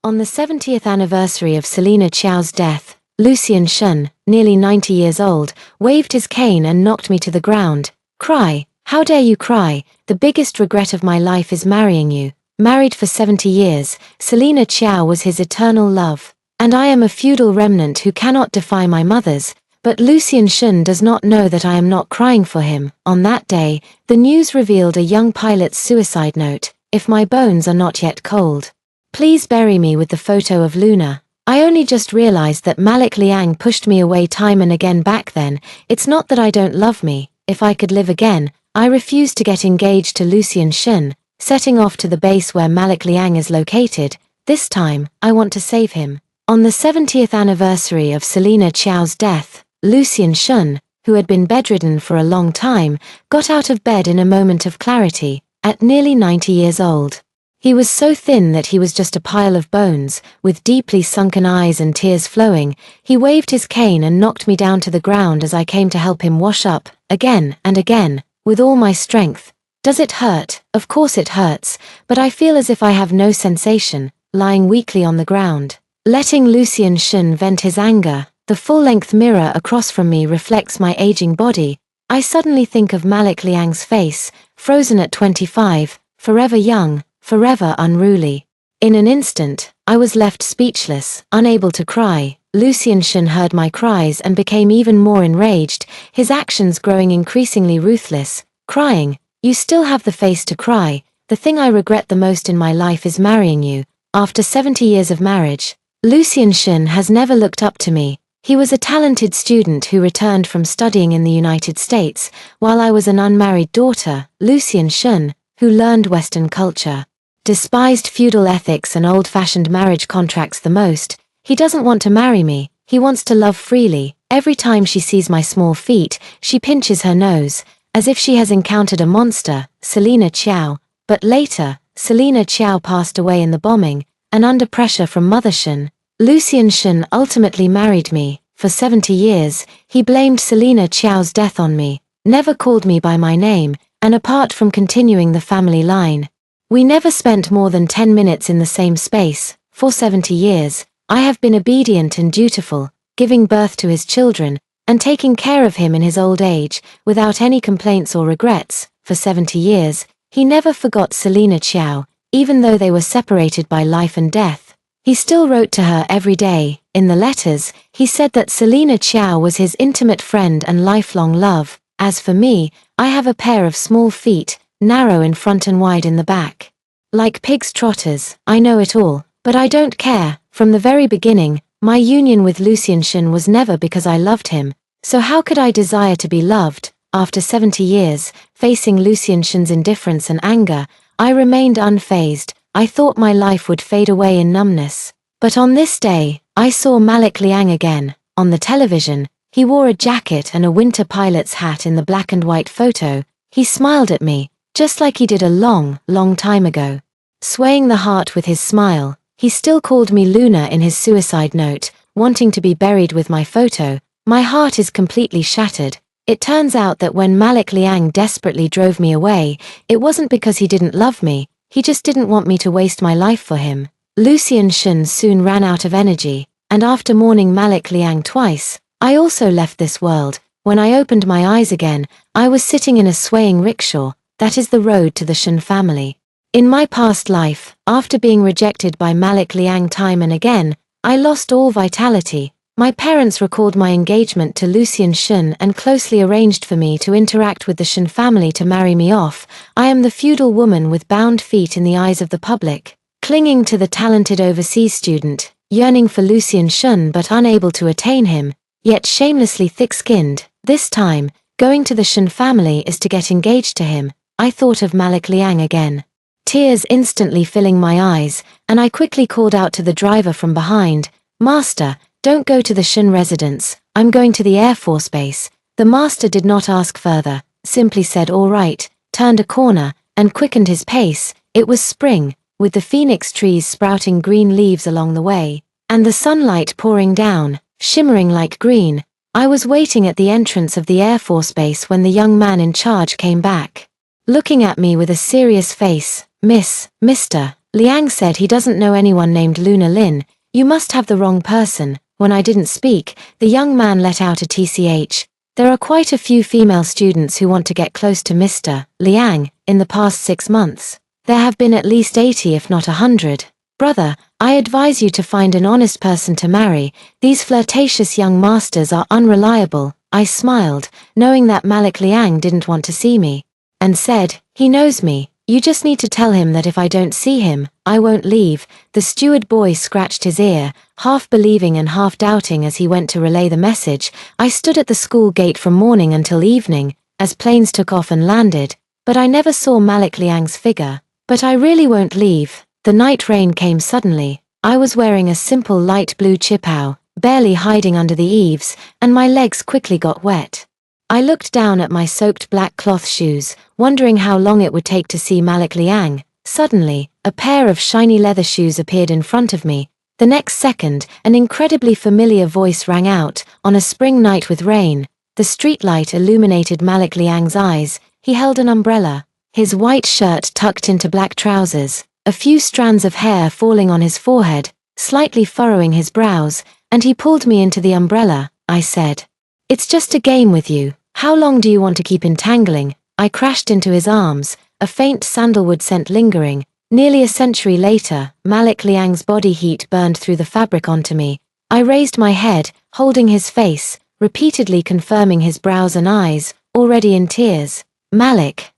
On the 70th anniversary of Selina Chiao's death, Lucien Shun, nearly 90 years old, waved his cane and knocked me to the ground. Cry, how dare you cry, the biggest regret of my life is marrying you. Married for 70 years, Selina Chiao was his eternal love. And I am a feudal remnant who cannot defy my mothers, but Lucien Shun does not know that I am not crying for him. On that day, the news revealed a young pilot's suicide note: if my bones are not yet cold, please bury me with the photo of Luna. I only just realized that Malik Liang pushed me away time and again back then. It's not that I don't love me. If I could live again, I refuse to get engaged to Lucien Shun. Setting off to the base where Malik Liang is located, this time, I want to save him. On the 70th anniversary of Selina Chiao's death, Lucien Shun, who had been bedridden for a long time, got out of bed in a moment of clarity, at nearly 90 years old. He was so thin that he was just a pile of bones, with deeply sunken eyes and tears flowing. He waved his cane and knocked me down to the ground as I came to help him wash up, again and again, with all my strength. Does it hurt? Of course it hurts, but I feel as if I have no sensation, lying weakly on the ground. Letting Lucien Shun vent his anger, the full-length mirror across from me reflects my aging body. I suddenly think of Malik Liang's face, frozen at 25, forever young, forever unruly. In an instant, I was left speechless, unable to cry. Lucien Shun heard my cries and became even more enraged, his actions growing increasingly ruthless, crying, "You still have the face to cry. The thing I regret the most in my life is marrying you. After 70 years of marriage, Lucien Shun has never looked up to me. He was a talented student who returned from studying in the United States, while I was an unmarried daughter. Lucien Shun, who learned Western culture, despised feudal ethics and old-fashioned marriage contracts the most. He doesn't want to marry me. He wants to love freely. Every time she sees my small feet, she pinches her nose, as if she has encountered a monster, Selina Chiao. But later, Selina Chiao passed away in the bombing, and under pressure from Mother Shun, Lucien Shun ultimately married me. For 70 years, he blamed Selina Chiao's death on me, never called me by my name, and apart from continuing the family line, we never spent more than 10 minutes in the same space. For 70 years, I have been obedient and dutiful, giving birth to his children, and taking care of him in his old age, without any complaints or regrets. For 70 years, he never forgot Selina Chiao, even though they were separated by life and death. He still wrote to her every day. In the letters, he said that Selina Chiao was his intimate friend and lifelong love. As for me, I have a pair of small feet, narrow in front and wide in the back. Like pig's trotters, I know it all, but I don't care. From the very beginning, my union with Lucien Shun was never because I loved him, so how could I desire to be loved? After 70 years, facing Lucien Shun's indifference and anger, I remained unfazed. I thought my life would fade away in numbness. But on this day, I saw Malik Liang again. On the television, he wore a jacket and a winter pilot's hat in the black and white photo. He smiled at me, just like he did a long, long time ago. Swaying the heart with his smile, he still called me Luna in his suicide note, wanting to be buried with my photo. My heart is completely shattered. It turns out that when Malik Liang desperately drove me away, it wasn't because he didn't love me, he just didn't want me to waste my life for him. Lucien Shun soon ran out of energy, and after mourning Malik Liang twice, I also left this world. When I opened my eyes again, I was sitting in a swaying rickshaw. That is the road to the Shun family. In my past life, after being rejected by Malik Liang time and again, I lost all vitality. My parents recalled my engagement to Lucien Shun and closely arranged for me to interact with the Shun family to marry me off. I am the feudal woman with bound feet in the eyes of the public, clinging to the talented overseas student, yearning for Lucien Shun but unable to attain him, yet shamelessly thick-skinned. This time, going to the Shun family is to get engaged to him. I thought of Malik Liang again. Tears instantly filling my eyes, and I quickly called out to the driver from behind, "Master, don't go to the Shun residence, I'm going to the Air Force Base." The master did not ask further, simply said all right, turned a corner, and quickened his pace. It was spring, with the phoenix trees sprouting green leaves along the way, and the sunlight pouring down, shimmering like green. I was waiting at the entrance of the Air Force Base when the young man in charge came back. Looking at me with a serious face, Mister, Liang said he doesn't know anyone named Luna Lin. You must have the wrong person. When I didn't speak, the young man let out a tch. There are quite a few female students who want to get close to Mr. Liang. In the past 6 months, there have been at least 80 if not 100. Brother, I advise you to find an honest person to marry. These flirtatious young masters are unreliable. I smiled, knowing that Malik Liang didn't want to see me, and said, he knows me. You just need to tell him that if I don't see him, I won't leave. The steward boy scratched his ear, half believing and half doubting as he went to relay the message. I stood at the school gate from morning until evening, as planes took off and landed, but I never saw Malik Liang's figure. But I really won't leave. The night rain came suddenly. I was wearing a simple light blue chipao, barely hiding under the eaves, and my legs quickly got wet. I looked down at my soaked black cloth shoes, wondering how long it would take to see Malik Liang. Suddenly, a pair of shiny leather shoes appeared in front of me. The next second, an incredibly familiar voice rang out, on a spring night with rain. The streetlight illuminated Malik Liang's eyes. He held an umbrella, his white shirt tucked into black trousers, a few strands of hair falling on his forehead, slightly furrowing his brows, and he pulled me into the umbrella. I said, "It's just a game with you. How long do you want to keep entangling?" I crashed into his arms, a faint sandalwood scent lingering. Nearly a century later, Malik Liang's body heat burned through the fabric onto me. I raised my head, holding his face, repeatedly confirming his brows and eyes, already in tears. Malik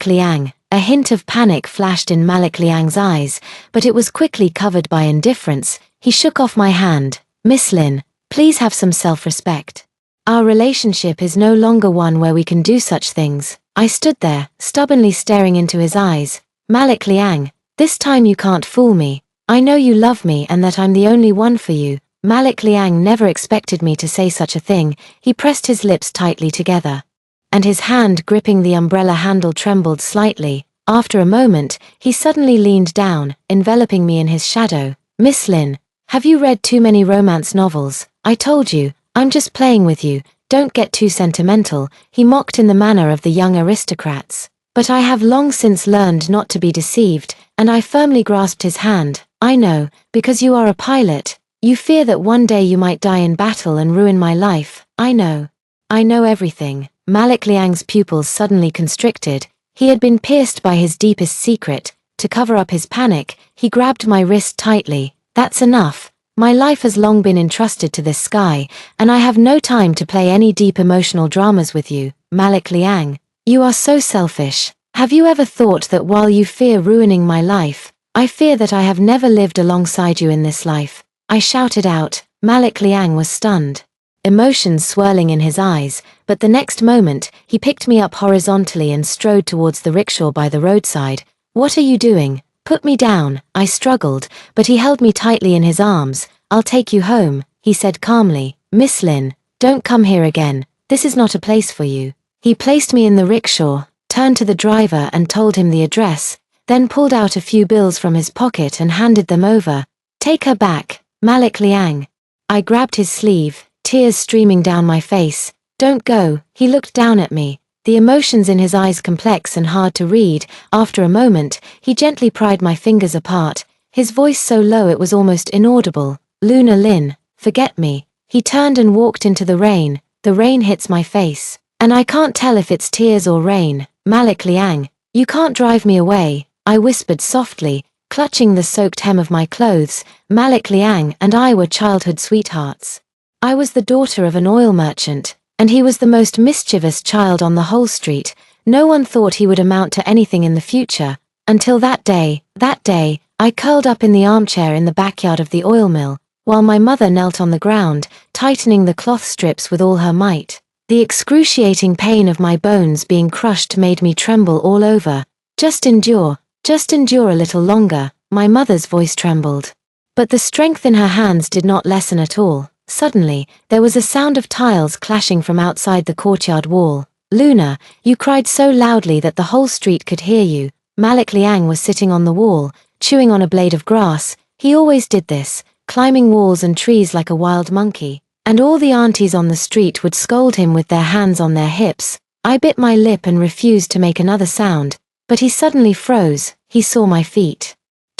Liang. A hint of panic flashed in Malik Liang's eyes, but it was quickly covered by indifference. He shook off my hand. "Miss Lin, please have some self-respect. Our relationship is no longer one where we can do such things." I stood there, stubbornly staring into his eyes. "Malik Liang, this time you can't fool me. I know you love me and that I'm the only one for you." Malik Liang never expected me to say such a thing. He pressed his lips tightly together, and his hand gripping the umbrella handle trembled slightly. After a moment, he suddenly leaned down, enveloping me in his shadow. "Miss Lin, have you read too many romance novels? I told you, I'm just playing with you. Don't get too sentimental," he mocked in the manner of the young aristocrats. But I have long since learned not to be deceived, and I firmly grasped his hand. "I know, because you are a pilot. You fear that one day you might die in battle and ruin my life. I know. I know everything." Malik Liang's pupils suddenly constricted. He had been pierced by his deepest secret. To cover up his panic, he grabbed my wrist tightly. "That's enough. My life has long been entrusted to this sky, and I have no time to play any deep emotional dramas with you, Malik Liang. You are so selfish. Have you ever thought that while you fear ruining my life, I fear that I have never lived alongside you in this life?" I shouted out. Malik Liang was stunned, emotions swirling in his eyes, but the next moment, he picked me up horizontally and strode towards the rickshaw by the roadside. "What are you doing? Put me down." I struggled, but he held me tightly in his arms. "I'll take you home," he said calmly. "Miss Lin, don't come here again. This is not a place for you." He placed me in the rickshaw, turned to the driver and told him the address, then pulled out a few bills from his pocket and handed them over. "Take her back, Malik Liang." I grabbed his sleeve, tears streaming down my face. "Don't go." He looked down at me, the emotions in his eyes complex and hard to read. After a moment, he gently pried my fingers apart, his voice so low it was almost inaudible. "Luna Lin, forget me." He turned and walked into the rain. The rain hits my face, and I can't tell if it's tears or rain. "Malik Liang, you can't drive me away," I whispered softly, clutching the soaked hem of my clothes. Malik Liang and I were childhood sweethearts. I was the daughter of an oil merchant, and he was the most mischievous child on the whole street. No one thought he would amount to anything in the future, until that day, I curled up in the armchair in the backyard of the oil mill, while my mother knelt on the ground, tightening the cloth strips with all her might. The excruciating pain of my bones being crushed made me tremble all over. Just endure a little longer," my mother's voice trembled. But the strength in her hands did not lessen at all. Suddenly, there was a sound of tiles clashing from outside the courtyard wall. "Luna, you cried so loudly that the whole street could hear you." Malik Liang was sitting on the wall, chewing on a blade of grass. He always did this, climbing walls and trees like a wild monkey, and all the aunties on the street would scold him with their hands on their hips. I bit my lip and refused to make another sound, but he suddenly froze. He saw my feet.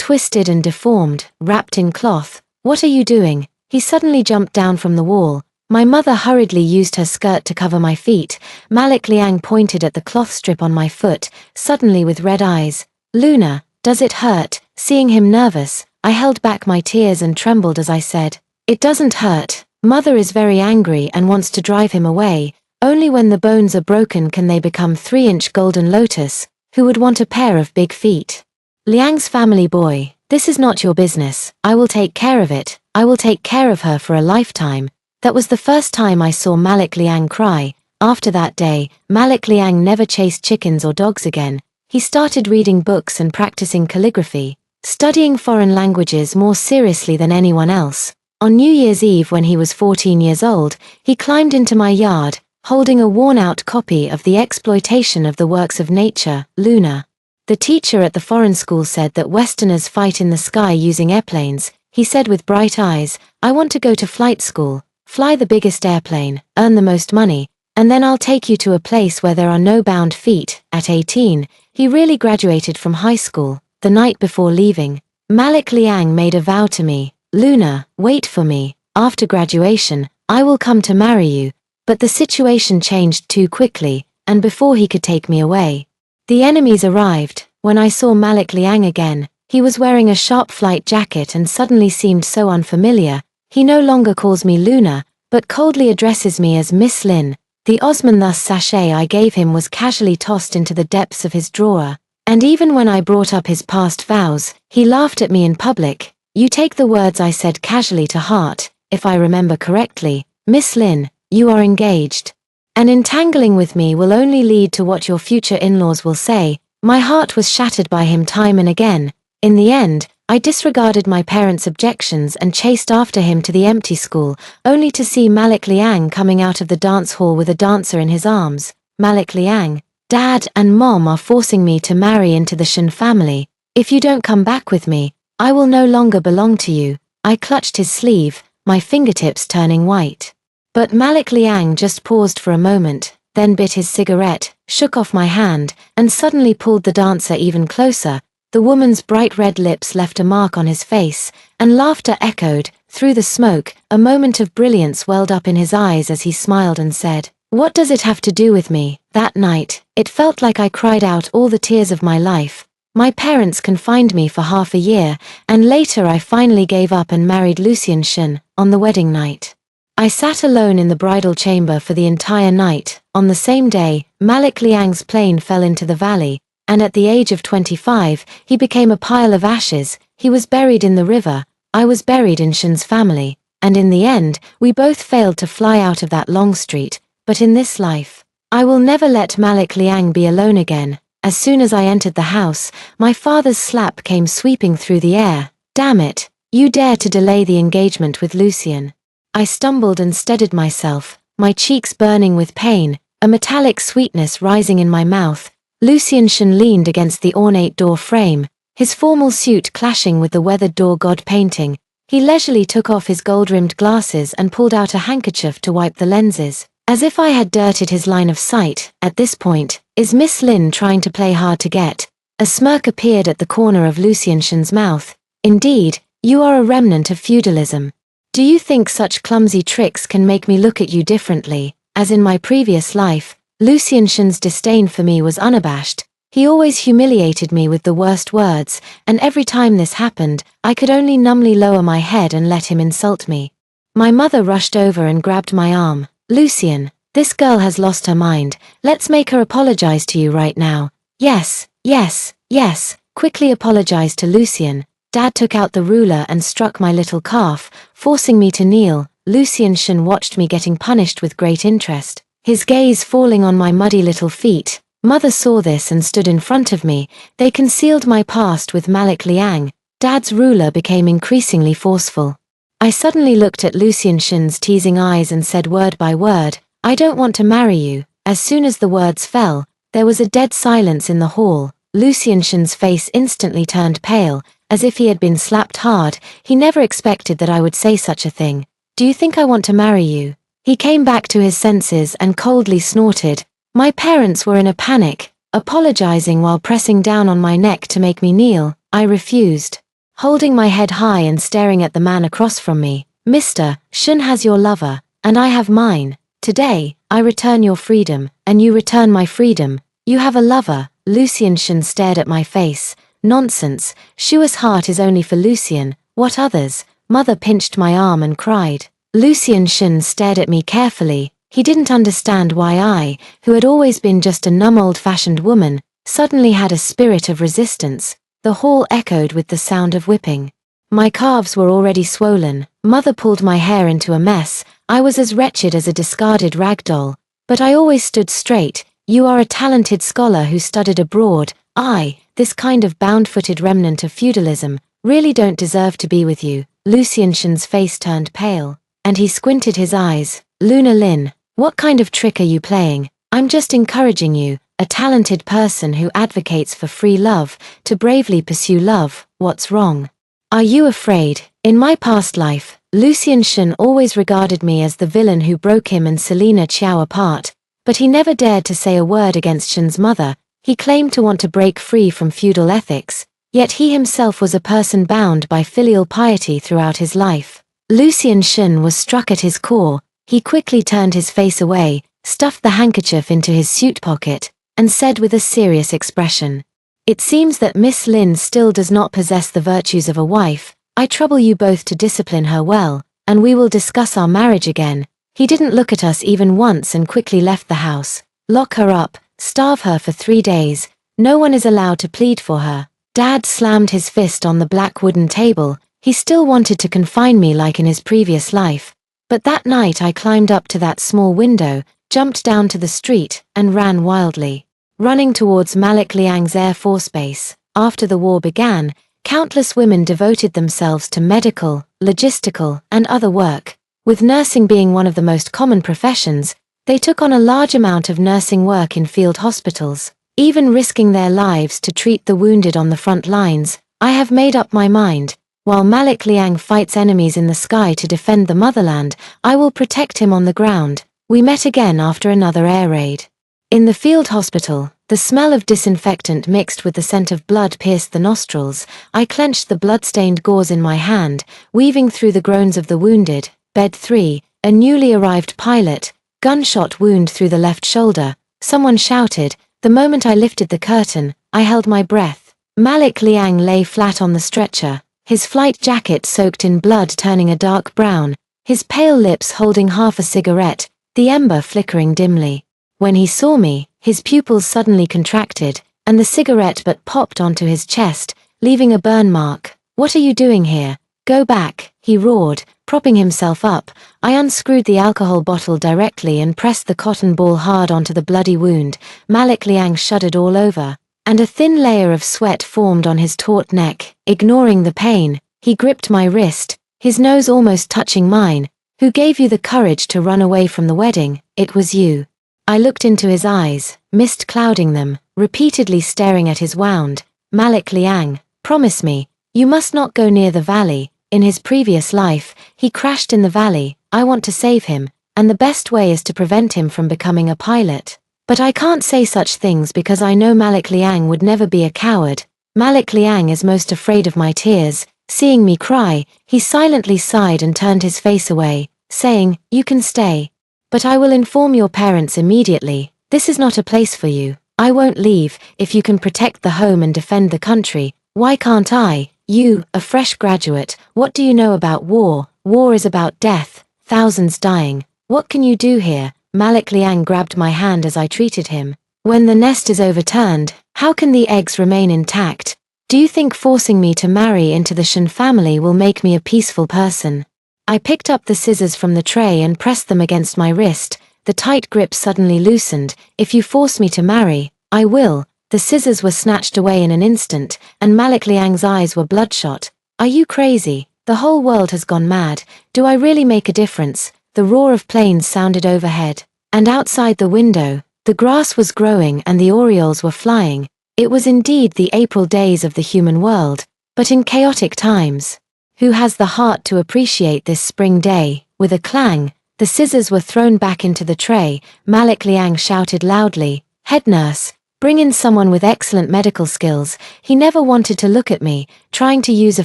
twisted and deformed, wrapped in cloth. What are you doing? He suddenly jumped down from the wall. My mother hurriedly used her skirt to cover my feet. Malik Liang pointed at the cloth strip on my foot, suddenly with red eyes. Luna, does it hurt? Seeing him nervous, I held back my tears and trembled as I said, it doesn't hurt. Mother is very angry and wants to drive him away. Only when the bones are broken can they become 3-inch golden lotus. Who would want a pair of big feet? Liang's family boy, this is not your business. I will take care of it. I will take care of her for a lifetime. That was the first time I saw Malik Liang cry. After that day, Malik Liang never chased chickens or dogs again. He started reading books and practicing calligraphy, studying foreign languages more seriously than anyone else. On New Year's Eve when he was 14 years old, he climbed into my yard, holding a worn-out copy of The Exploitation of the Works of Nature, Luna. The teacher at the foreign school said that Westerners fight in the sky using airplanes. He said with bright eyes, I want to go to flight school, fly the biggest airplane, earn the most money, and then I'll take you to a place where there are no bound feet. At 18, he really graduated from high school. The night before leaving, Malik Liang made a vow to me, Luna, wait for me. After graduation, I will come to marry you. But the situation changed too quickly, and before he could take me away, the enemies arrived. When I saw Malik Liang again, he was wearing a sharp flight jacket and suddenly seemed so unfamiliar. He no longer calls me Luna, but coldly addresses me as Miss Lin. The Osman thus sachet I gave him was casually tossed into the depths of his drawer, and even when I brought up his past vows, he laughed at me in public. You take the words I said casually to heart. If I remember correctly, Miss Lin, you are engaged. And entangling with me will only lead to what your future in-laws will say. My heart was shattered by him time and again. In the end, I disregarded my parents' objections and chased after him to the empty school, only to see Malik Liang coming out of the dance hall with a dancer in his arms. Malik Liang, Dad and Mom are forcing me to marry into the Shen family. If you don't come back with me, I will no longer belong to you. I clutched his sleeve, my fingertips turning white. But Malik Liang just paused for a moment, then bit his cigarette, shook off my hand, and suddenly pulled the dancer even closer. The woman's bright red lips left a mark on his face, and laughter echoed. Through the smoke, a moment of brilliance welled up in his eyes as he smiled and said, What does it have to do with me? That night, it felt like I cried out all the tears of my life. My parents confined me for half a year, and later I finally gave up and married Lucian Shen. On the wedding night, I sat alone in the bridal chamber for the entire night. On the same day, Malik Liang's plane fell into the valley, and at the age of 25, he became a pile of ashes. He was buried in the river. I was buried in Shen's family, and in the end, we both failed to fly out of that long street. But in this life, I will never let Malik Liang be alone again. As soon as I entered the house, my father's slap came sweeping through the air. Damn it, you dare to delay the engagement with Lucian. I stumbled and steadied myself, my cheeks burning with pain, a metallic sweetness rising in my mouth. Lucian Shen leaned against the ornate door frame, his formal suit clashing with the weathered door god painting. He leisurely took off his gold-rimmed glasses and pulled out a handkerchief to wipe the lenses, as if I had dirted his line of sight. At this point, is Miss Lin trying to play hard to get? A smirk appeared at the corner of Lucian Shen's mouth. Indeed, you are a remnant of feudalism. Do you think such clumsy tricks can make me look at you differently? As in my previous life, Lucian Shen's disdain for me was unabashed. He always humiliated me with the worst words, and every time this happened, I could only numbly lower my head and let him insult me. My mother rushed over and grabbed my arm. Lucian, this girl has lost her mind. Let's make her apologize to you right now. Yes, yes, yes. Quickly apologize to Lucian. Dad took out the ruler and struck my little calf, forcing me to kneel. Lucian Shen watched me getting punished with great interest, his gaze falling on my muddy little feet. Mother saw this and stood in front of me. They concealed my past with Malik Liang. Dad's ruler became increasingly forceful. I suddenly looked at Lucian Shen's teasing eyes and said word by word, I don't want to marry you. As soon as the words fell, there was a dead silence in the hall. Lucian Shen's face instantly turned pale, as if he had been slapped hard. He never expected that I would say such a thing. Do you think I want to marry you? He came back to his senses and coldly snorted. My parents were in a panic, apologizing while pressing down on my neck to make me kneel. I refused. holding my head high and staring at the man across from me. Mr. Shun has your lover, and I have mine. Today, I return your freedom, and you return my freedom. You have a lover. Lucian Shun stared at my face. Nonsense, Shua's heart is only for Lucian. What others? Mother pinched my arm and cried. Lucian Shun stared at me carefully. He didn't understand why I, who had always been just a numb old-fashioned woman, suddenly had a spirit of resistance. The hall echoed with the sound of whipping. My calves were already swollen. Mother pulled my hair into a mess. I was as wretched as a discarded rag doll. But I always stood straight. You are a talented scholar who studied abroad. I, this kind of bound-footed remnant of feudalism, really don't deserve to be with you. Lucian Shun's face turned pale, and he squinted his eyes. Luna Lin, what kind of trick are you playing? I'm just encouraging you, a talented person who advocates for free love, to bravely pursue love. What's wrong? Are you afraid? In my past life, Lucian Shun always regarded me as the villain who broke him and Selina Qiao apart, but he never dared to say a word against Shun's mother. He claimed to want to break free from feudal ethics, yet he himself was a person bound by filial piety throughout his life. Lucian Shun was struck at his core. He quickly turned his face away, stuffed the handkerchief into his suit pocket, and said with a serious expression, "It seems that Miss Lin still does not possess the virtues of a wife. I trouble you both to discipline her well, and we will discuss our marriage again." He didn't look at us even once and quickly left the house. Lock her up, starve her for 3 days. No one is allowed to plead for her. Dad slammed his fist on the black wooden table. He still wanted to confine me like in his previous life. But that night I climbed up to that small window, jumped down to the street, and ran wildly. Running towards Malik Liang's Air Force Base. After the war began, countless women devoted themselves to medical, logistical, and other work. With nursing being one of the most common professions, they took on a large amount of nursing work in field hospitals, even risking their lives to treat the wounded on the front lines. I have made up my mind. While Malik Liang fights enemies in the sky to defend the motherland, I will protect him on the ground. We met again after another air raid. In the field hospital, the smell of disinfectant mixed with the scent of blood pierced the nostrils. I clenched the blood-stained gauze in my hand, weaving through the groans of the wounded. Bed 3, a newly arrived pilot, gunshot wound through the left shoulder. Someone shouted. The moment I lifted the curtain, I held my breath. Malik Liang lay flat on the stretcher, his flight jacket soaked in blood turning a dark brown, his pale lips holding half a cigarette, the ember flickering dimly. When he saw me, his pupils suddenly contracted, and the cigarette butt popped onto his chest, leaving a burn mark. "What are you doing here? Go back," he roared, propping himself up. I unscrewed the alcohol bottle directly and pressed the cotton ball hard onto the bloody wound. Malik Liang shuddered all over, and a thin layer of sweat formed on his taut neck. Ignoring the pain, he gripped my wrist, his nose almost touching mine. "Who gave you the courage to run away from the wedding?" "It was you." I looked into his eyes, mist clouding them, repeatedly staring at his wound. "Malik Liang, promise me, you must not go near the valley. In his previous life, he crashed in the valley. I want to save him, and the best way is to prevent him from becoming a pilot. But I can't say such things because I know Malik Liang would never be a coward. Malik Liang is most afraid of my tears." Seeing me cry, he silently sighed and turned his face away, saying, "You can stay. But I will inform your parents immediately. This is not a place for you. I won't leave. If you can protect the home and defend the country, why can't I? You, a fresh graduate, what do you know about war? War is about death, thousands dying. What can you do here?" Malik Liang grabbed my hand as I treated him. "When the nest is overturned, how can the eggs remain intact? Do you think forcing me to marry into the Shen family will make me a peaceful person?" I picked up the scissors from the tray and pressed them against my wrist. The tight grip suddenly loosened. "If you force me to marry, I will." The scissors were snatched away in an instant, and Malik Liang's eyes were bloodshot. "Are you crazy? The whole world has gone mad. Do I really make a difference?" The roar of planes sounded overhead, and outside the window, the grass was growing and the orioles were flying. It was indeed the April days of the human world, but in chaotic times. Who has the heart to appreciate this spring day? With a clang, the scissors were thrown back into the tray. Malik Liang shouted loudly, "Head nurse, Bring in someone with excellent medical skills. He never wanted to look at me, trying to use a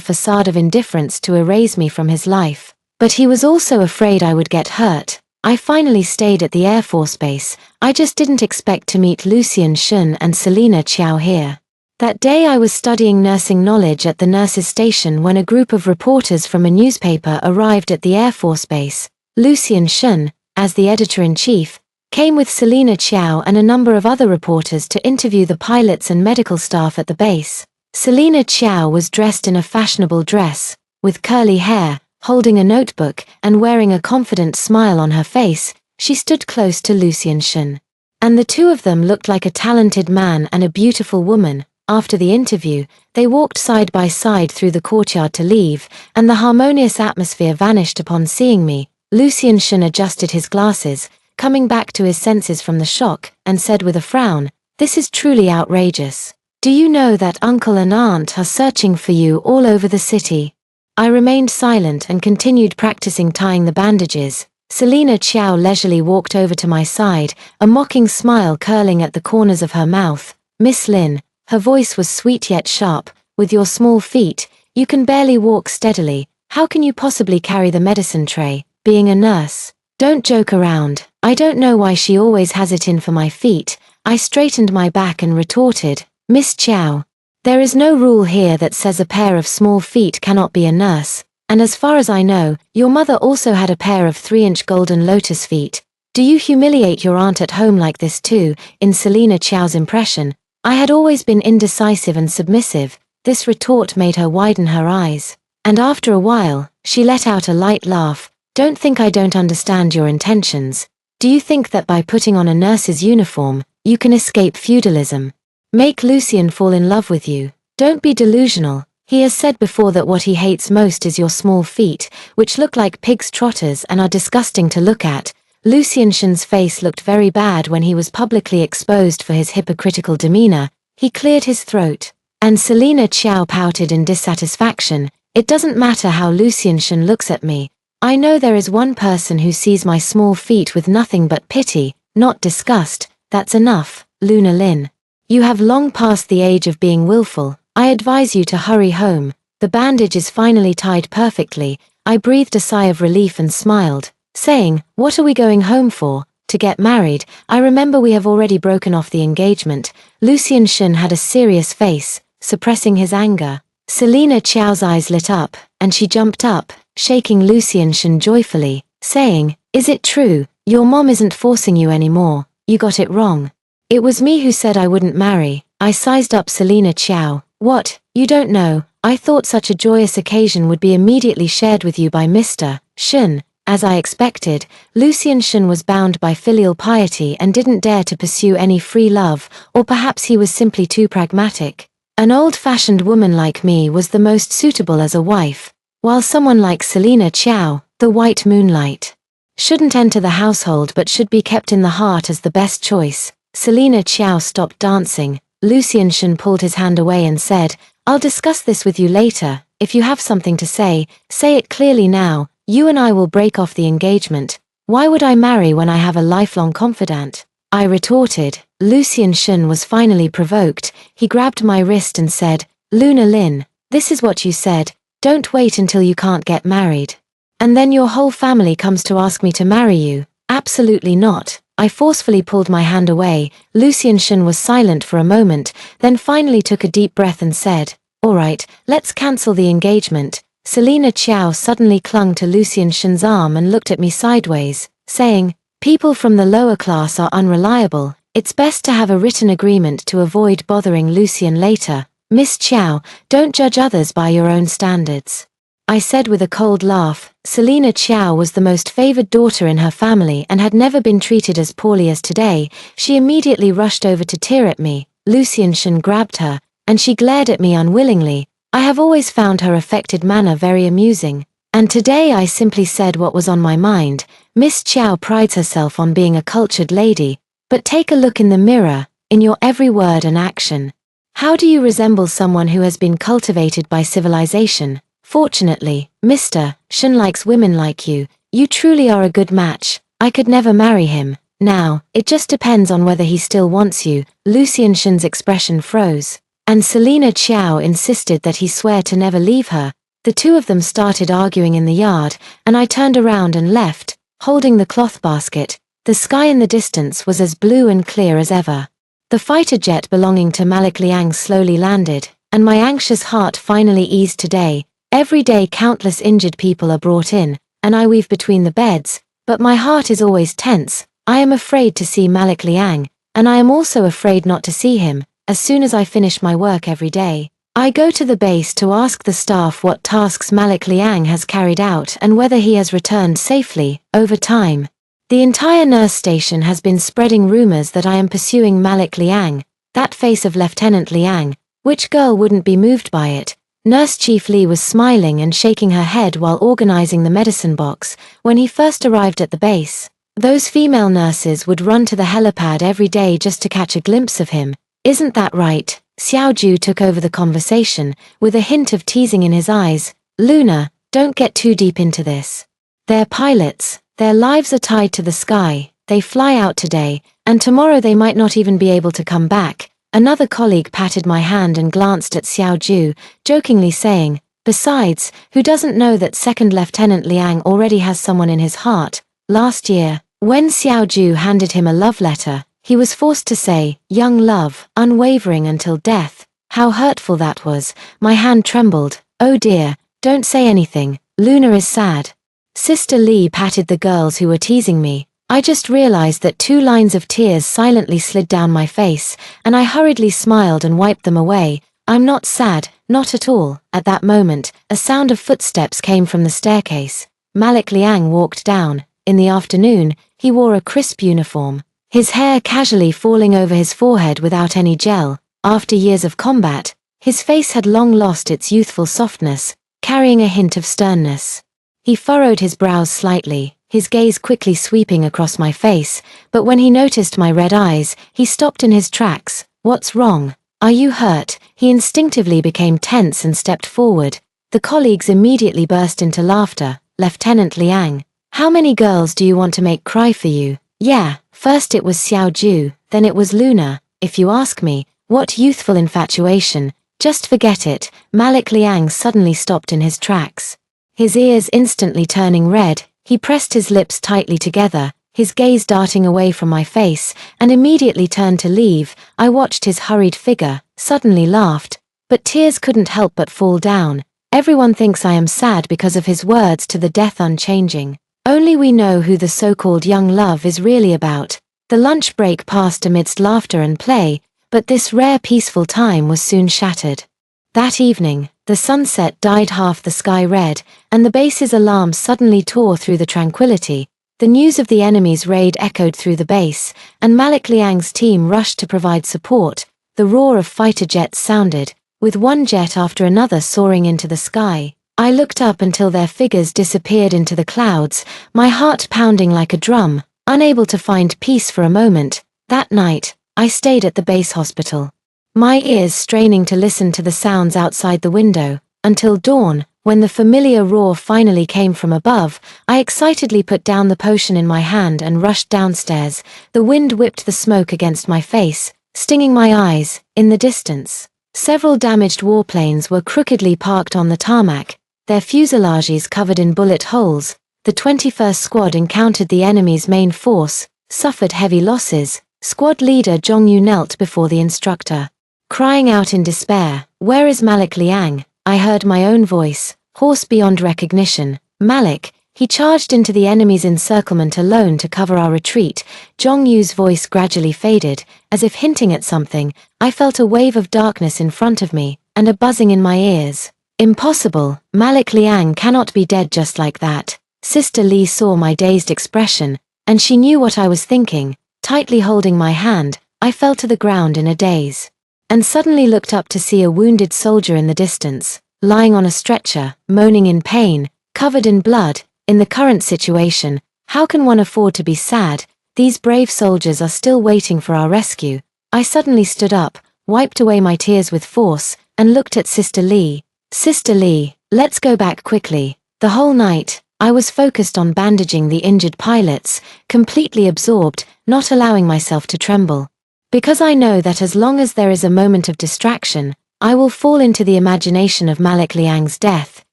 facade of indifference to erase me from his life. But he was also afraid I would get hurt. I finally stayed at the Air Force Base. I just didn't expect to meet Lucien Shun and Selina Chiao here. That day I was studying nursing knowledge at the nurses' station when a group of reporters from a newspaper arrived at the Air Force Base. Lucien Shun, as the editor-in-chief, came with Selina Chiao and a number of other reporters to interview the pilots and medical staff at the base. Selina Chiao was dressed in a fashionable dress, with curly hair, holding a notebook and wearing a confident smile on her face. She stood close to Lucien Shun. And the two of them looked like a talented man and a beautiful woman. After the interview, they walked side by side through the courtyard to leave, and the harmonious atmosphere vanished upon seeing me. Lucien Shun adjusted his glasses, coming back to his senses from the shock, and said with a frown, "This is truly outrageous. Do you know that uncle and aunt are searching for you all over the city?" I remained silent and continued practicing tying the bandages. Selina Chiao leisurely walked over to my side, a mocking smile curling at the corners of her mouth. "Miss Lin," her voice was sweet yet sharp, "with your small feet, you can barely walk steadily. How can you possibly carry the medicine tray, being a nurse? Don't joke around." I don't know why she always has it in for my feet. I straightened my back and retorted, "Miss Chiao, there is no rule here that says a pair of small feet cannot be a nurse, and as far as I know, your mother also had a pair of 3-inch golden lotus feet. Do you humiliate your aunt at home like this too?" In Selina Chiao's impression, I had always been indecisive and submissive. This retort made her widen her eyes. And after a while, she let out a light laugh. "Don't think I don't understand your intentions. Do you think that by putting on a nurse's uniform, you can escape feudalism? Make Lucien fall in love with you? Don't be delusional. He has said before that what he hates most is your small feet, which look like pig's trotters and are disgusting to look at." Lucien Shun's face looked very bad when he was publicly exposed for his hypocritical demeanor. He cleared his throat. And Selina Chiao pouted in dissatisfaction. "It doesn't matter how Lucien Shun looks at me. I know there is one person who sees my small feet with nothing but pity, not disgust. That's enough, Luna Lin. You have long passed the age of being willful. I advise you to hurry home." The bandage is finally tied perfectly. I breathed a sigh of relief and smiled, saying, "What are we going home for? To get married? I remember we have already broken off the engagement." Lucien Shun had a serious face, suppressing his anger. Selina Chiao's eyes lit up, and she jumped up, shaking Lucien Shun joyfully, saying, "Is it true? Your mom isn't forcing you anymore. You got it wrong. It was me who said I wouldn't marry." I sized up Selina Chiao. "What? You don't know? I thought such a joyous occasion would be immediately shared with you by Mr. Shun." As I expected, Lucien Shun was bound by filial piety and didn't dare to pursue any free love, or perhaps he was simply too pragmatic. An old-fashioned woman like me was the most suitable as a wife, while someone like Selina Chiao, the white moonlight, shouldn't enter the household but should be kept in the heart as the best choice. Selina Chiao stopped dancing. Lucien Shun pulled his hand away and said, "I'll discuss this with you later. If you have something to say it clearly now. You and I will break off the engagement. Why would I marry when I have a lifelong confidant?" I retorted. Lucien Shun was finally provoked. He grabbed my wrist and said, "Luna Lin, this is what you said. Don't wait until you can't get married. And then your whole family comes to ask me to marry you." "Absolutely not." I forcefully pulled my hand away. Lucien Shun was silent for a moment, then finally took a deep breath and said, "All right, let's cancel the engagement." Selina Chiao suddenly clung to Lucien Shun's arm and looked at me sideways, saying, "People from the lower class are unreliable. It's best to have a written agreement to avoid bothering Lucien later. Miss Chiao, don't judge others by your own standards." I said with a cold laugh. Selina Chiao was the most favored daughter in her family and had never been treated as poorly as today. She immediately rushed over to tear at me. Lucien Shun grabbed her, and she glared at me unwillingly. I have always found her affected manner very amusing, and today I simply said what was on my mind. "Miss Chiao prides herself on being a cultured lady, but take a look in the mirror, in your every word and action. How do you resemble someone who has been cultivated by civilization? Fortunately, Mr. Shun likes women like you. You truly are a good match. I could never marry him." Now, it just depends on whether he still wants you." Lucian Shen's expression froze. And Selina Qiao insisted that he swear to never leave her. The two of them started arguing in the yard, and I turned around and left, holding the cloth basket. The sky in the distance was as blue and clear as ever. The fighter jet belonging to Malik Liang slowly landed, and my anxious heart finally eased today. Every day countless injured people are brought in, and I weave between the beds, but my heart is always tense. I am afraid to see Malik Liang, and I am also afraid not to see him. As soon as I finish my work every day, I go to the base to ask the staff what tasks Malik Liang has carried out and whether he has returned safely. Over time, the entire nurse station has been spreading rumors that I am pursuing Malik Liang, that face of Lieutenant Liang. Which girl wouldn't be moved by it? Nurse Chief Li was smiling and shaking her head while organizing the medicine box. When he first arrived at the base, those female nurses would run to the helipad every day just to catch a glimpse of him. "Isn't that right?" Xiao Ju took over the conversation, with a hint of teasing in his eyes. "Luna, don't get too deep into this. They're pilots, their lives are tied to the sky, they fly out today, and tomorrow they might not even be able to come back." Another colleague patted my hand and glanced at Xiao Ju, jokingly saying, "Besides, who doesn't know that Second Lieutenant Liang already has someone in his heart?" Last year, when Xiao Ju handed him a love letter, he was forced to say, "Young love, unwavering until death." How hurtful that was. My hand trembled. "Oh dear, don't say anything, Luna is sad." Sister Li patted the girls who were teasing me. I just realized that 2 lines of tears silently slid down my face, and I hurriedly smiled and wiped them away. "I'm not sad, not at all." At that moment, a sound of footsteps came from the staircase. Malik Liang walked down. In the afternoon, he wore a crisp uniform, his hair casually falling over his forehead without any gel. After years of combat, his face had long lost its youthful softness, carrying a hint of sternness. He furrowed his brows slightly, his gaze quickly sweeping across my face, but when he noticed my red eyes, he stopped in his tracks. "What's wrong? Are you hurt?" He instinctively became tense and stepped forward. The colleagues immediately burst into laughter. "Lieutenant Liang, how many girls do you want to make cry for you?" "Yeah, first it was Xiao Ju, then it was Luna. If you ask me, what youthful infatuation, just forget it." Malik Liang suddenly stopped in his tracks. His ears instantly turning red, he pressed his lips tightly together, his gaze darting away from my face, and immediately turned to leave. I watched his hurried figure, suddenly laughed, but tears couldn't help but fall down. Everyone thinks I am sad because of his words to the death unchanging. Only we know who the so-called young love is really about. The lunch break passed amidst laughter and play, but this rare peaceful time was soon shattered. That evening, the sunset dyed half the sky red, and the base's alarm suddenly tore through the tranquility. The news of the enemy's raid echoed through the base, and Malik Liang's team rushed to provide support. The roar of fighter jets sounded, with one jet after another soaring into the sky. I looked up until their figures disappeared into the clouds, my heart pounding like a drum, unable to find peace for a moment. That night, I stayed at the base hospital, my ears straining to listen to the sounds outside the window, until dawn. When the familiar roar finally came from above, I excitedly put down the potion in my hand and rushed downstairs. The wind whipped the smoke against my face, stinging my eyes. In the distance, several damaged warplanes were crookedly parked on the tarmac, their fuselages covered in bullet holes. The 21st Squad encountered the enemy's main force, suffered heavy losses. Squad leader Zhong Yu knelt before the instructor, crying out in despair, "Where is Malik Liang?" I heard my own voice, hoarse beyond recognition. "Malik." He charged into the enemy's encirclement alone to cover our retreat. Zhong Yu's voice gradually faded, as if hinting at something. I felt a wave of darkness in front of me, and a buzzing in my ears. Impossible, Malik Liang cannot be dead just like that. Sister Li saw my dazed expression, and she knew what I was thinking. Tightly holding my hand, I fell to the ground in a daze, and suddenly looked up to see a wounded soldier in the distance, lying on a stretcher, moaning in pain, covered in blood. In the current situation, how can one afford to be sad? These brave soldiers are still waiting for our rescue. I suddenly stood up, wiped away my tears with force, and looked at Sister Li. "Sister Li, let's go back quickly." The whole night, I was focused on bandaging the injured pilots, completely absorbed, not allowing myself to tremble. Because I know that as long as there is a moment of distraction, I will fall into the imagination of Malik Liang's death.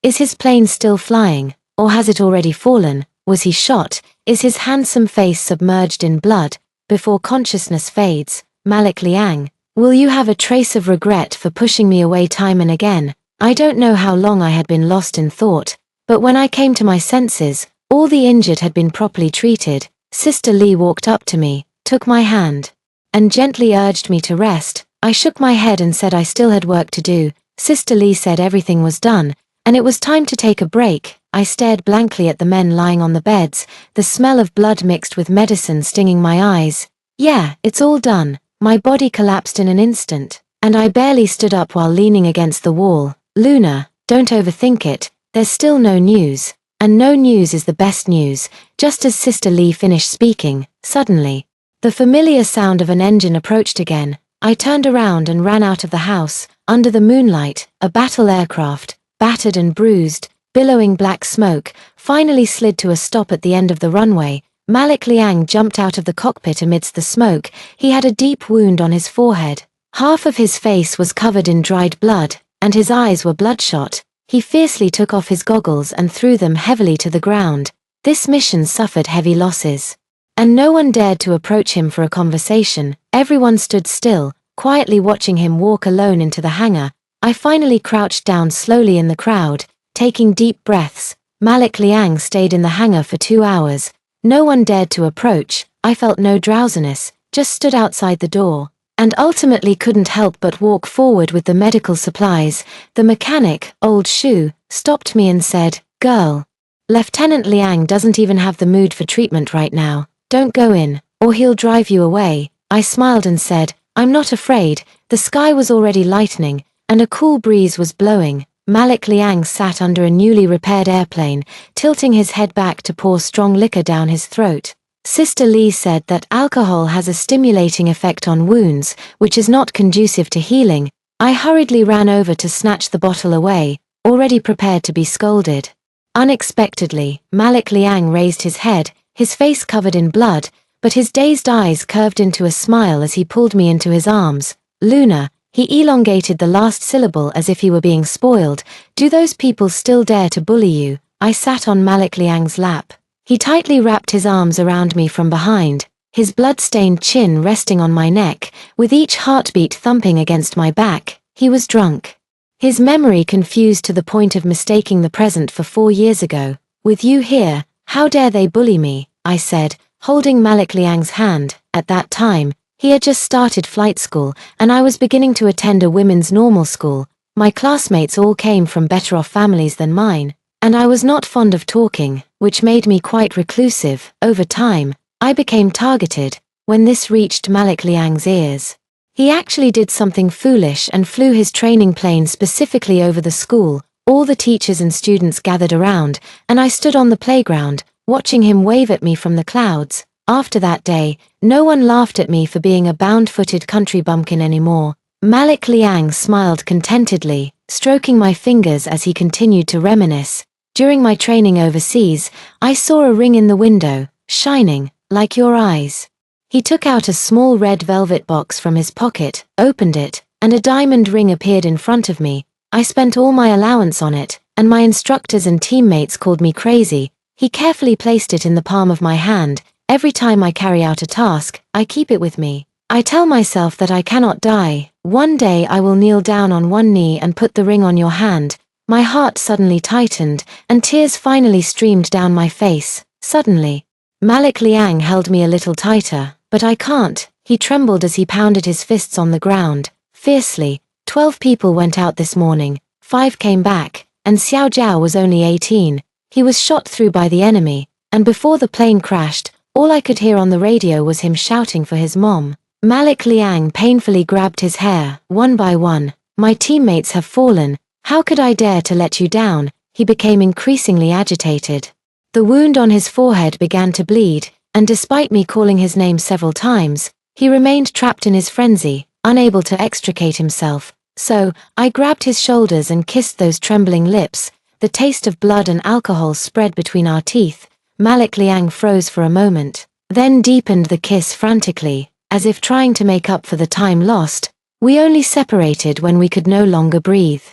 Is his plane still flying, or has it already fallen? Was he shot? Is his handsome face submerged in blood? Before consciousness fades, Malik Liang, will you have a trace of regret for pushing me away time and again? I don't know how long I had been lost in thought, but when I came to my senses, all the injured had been properly treated. Sister Lee walked up to me, took my hand, and gently urged me to rest. I shook my head and said I still had work to do. Sister Lee said everything was done, and it was time to take a break. I stared blankly at the men lying on the beds, the smell of blood mixed with medicine stinging my eyes. Yeah, it's all done. My body collapsed in an instant, and I barely stood up while leaning against the wall. Luna, don't overthink it, there's still no news. And no news is the best news. Just as Sister Lee finished speaking, suddenly, the familiar sound of an engine approached again. I turned around and ran out of the house. Under the moonlight, a battle aircraft, battered and bruised, billowing black smoke, finally slid to a stop at the end of the runway. Malik Liang jumped out of the cockpit amidst the smoke. He had a deep wound on his forehead. Half of his face was covered in dried blood, and his eyes were bloodshot. He fiercely took off his goggles and threw them heavily to the ground. This mission suffered heavy losses, and no one dared to approach him for a conversation. Everyone stood still, quietly watching him walk alone into the hangar. I finally crouched down slowly in the crowd, taking deep breaths. Malik Liang stayed in the hangar for 2 hours. No one dared to approach. I felt no drowsiness, just stood outside the door, and ultimately couldn't help but walk forward with the medical supplies. The mechanic, Old Shu, stopped me and said, "Girl, Lieutenant Liang doesn't even have the mood for treatment right now. Don't go in, or he'll drive you away." I smiled and said, "I'm not afraid." The sky was already lightening, and a cool breeze was blowing. Malik Liang sat under a newly repaired airplane, tilting his head back to pour strong liquor down his throat. Sister Lee said that alcohol has a stimulating effect on wounds, which is not conducive to healing. I hurriedly ran over to snatch the bottle away, already prepared to be scolded. Unexpectedly, Malik Liang raised his head, his face covered in blood, but his dazed eyes curved into a smile as he pulled me into his arms. "Luna," he elongated the last syllable as if he were being spoiled. "Do those people still dare to bully you?" I sat on Malik Liang's lap. He tightly wrapped his arms around me from behind, his blood-stained chin resting on my neck, with each heartbeat thumping against my back. He was drunk, his memory confused to the point of mistaking the present for 4 years ago. "With you here, how dare they bully me?" I said, holding Malik Liang's hand. At that time, he had just started flight school, and I was beginning to attend a women's normal school. My classmates all came from better-off families than mine, and I was not fond of talking, which made me quite reclusive. Over time, I became targeted. When this reached Malik Liang's ears, he actually did something foolish and flew his training plane specifically over the school. All the teachers and students gathered around, and I stood on the playground, watching him wave at me from the clouds. After that day, no one laughed at me for being a bound-footed country bumpkin anymore. Malik Liang smiled contentedly, stroking my fingers as he continued to reminisce. "During my training overseas, I saw a ring in the window, shining, like your eyes." He took out a small red velvet box from his pocket, opened it, and a diamond ring appeared in front of me. I spent all my allowance on it, and my instructors and teammates called me crazy. He carefully placed it in the palm of my hand. "Every time I carry out a task, I keep it with me. I tell myself that I cannot die. One day I will kneel down on one knee and put the ring on your hand." My heart suddenly tightened, and tears finally streamed down my face. Suddenly, Malik Liang held me a little tighter. "But I can't." He trembled as he pounded his fists on the ground, fiercely. 12 people went out this morning, 5 came back, and Xiao Jiao was only 18. He was shot through by the enemy, and before the plane crashed, all I could hear on the radio was him shouting for his mom. Malik Liang painfully grabbed his hair, one by one. "My teammates have fallen. How could I dare to let you down?" He became increasingly agitated. The wound on his forehead began to bleed, and despite me calling his name several times, he remained trapped in his frenzy, unable to extricate himself. So, I grabbed his shoulders and kissed those trembling lips. the taste of blood and alcohol spread between our teeth. Malik Liang froze for a moment, then deepened the kiss frantically, as if trying to make up for the time lost. We only separated when we could no longer breathe.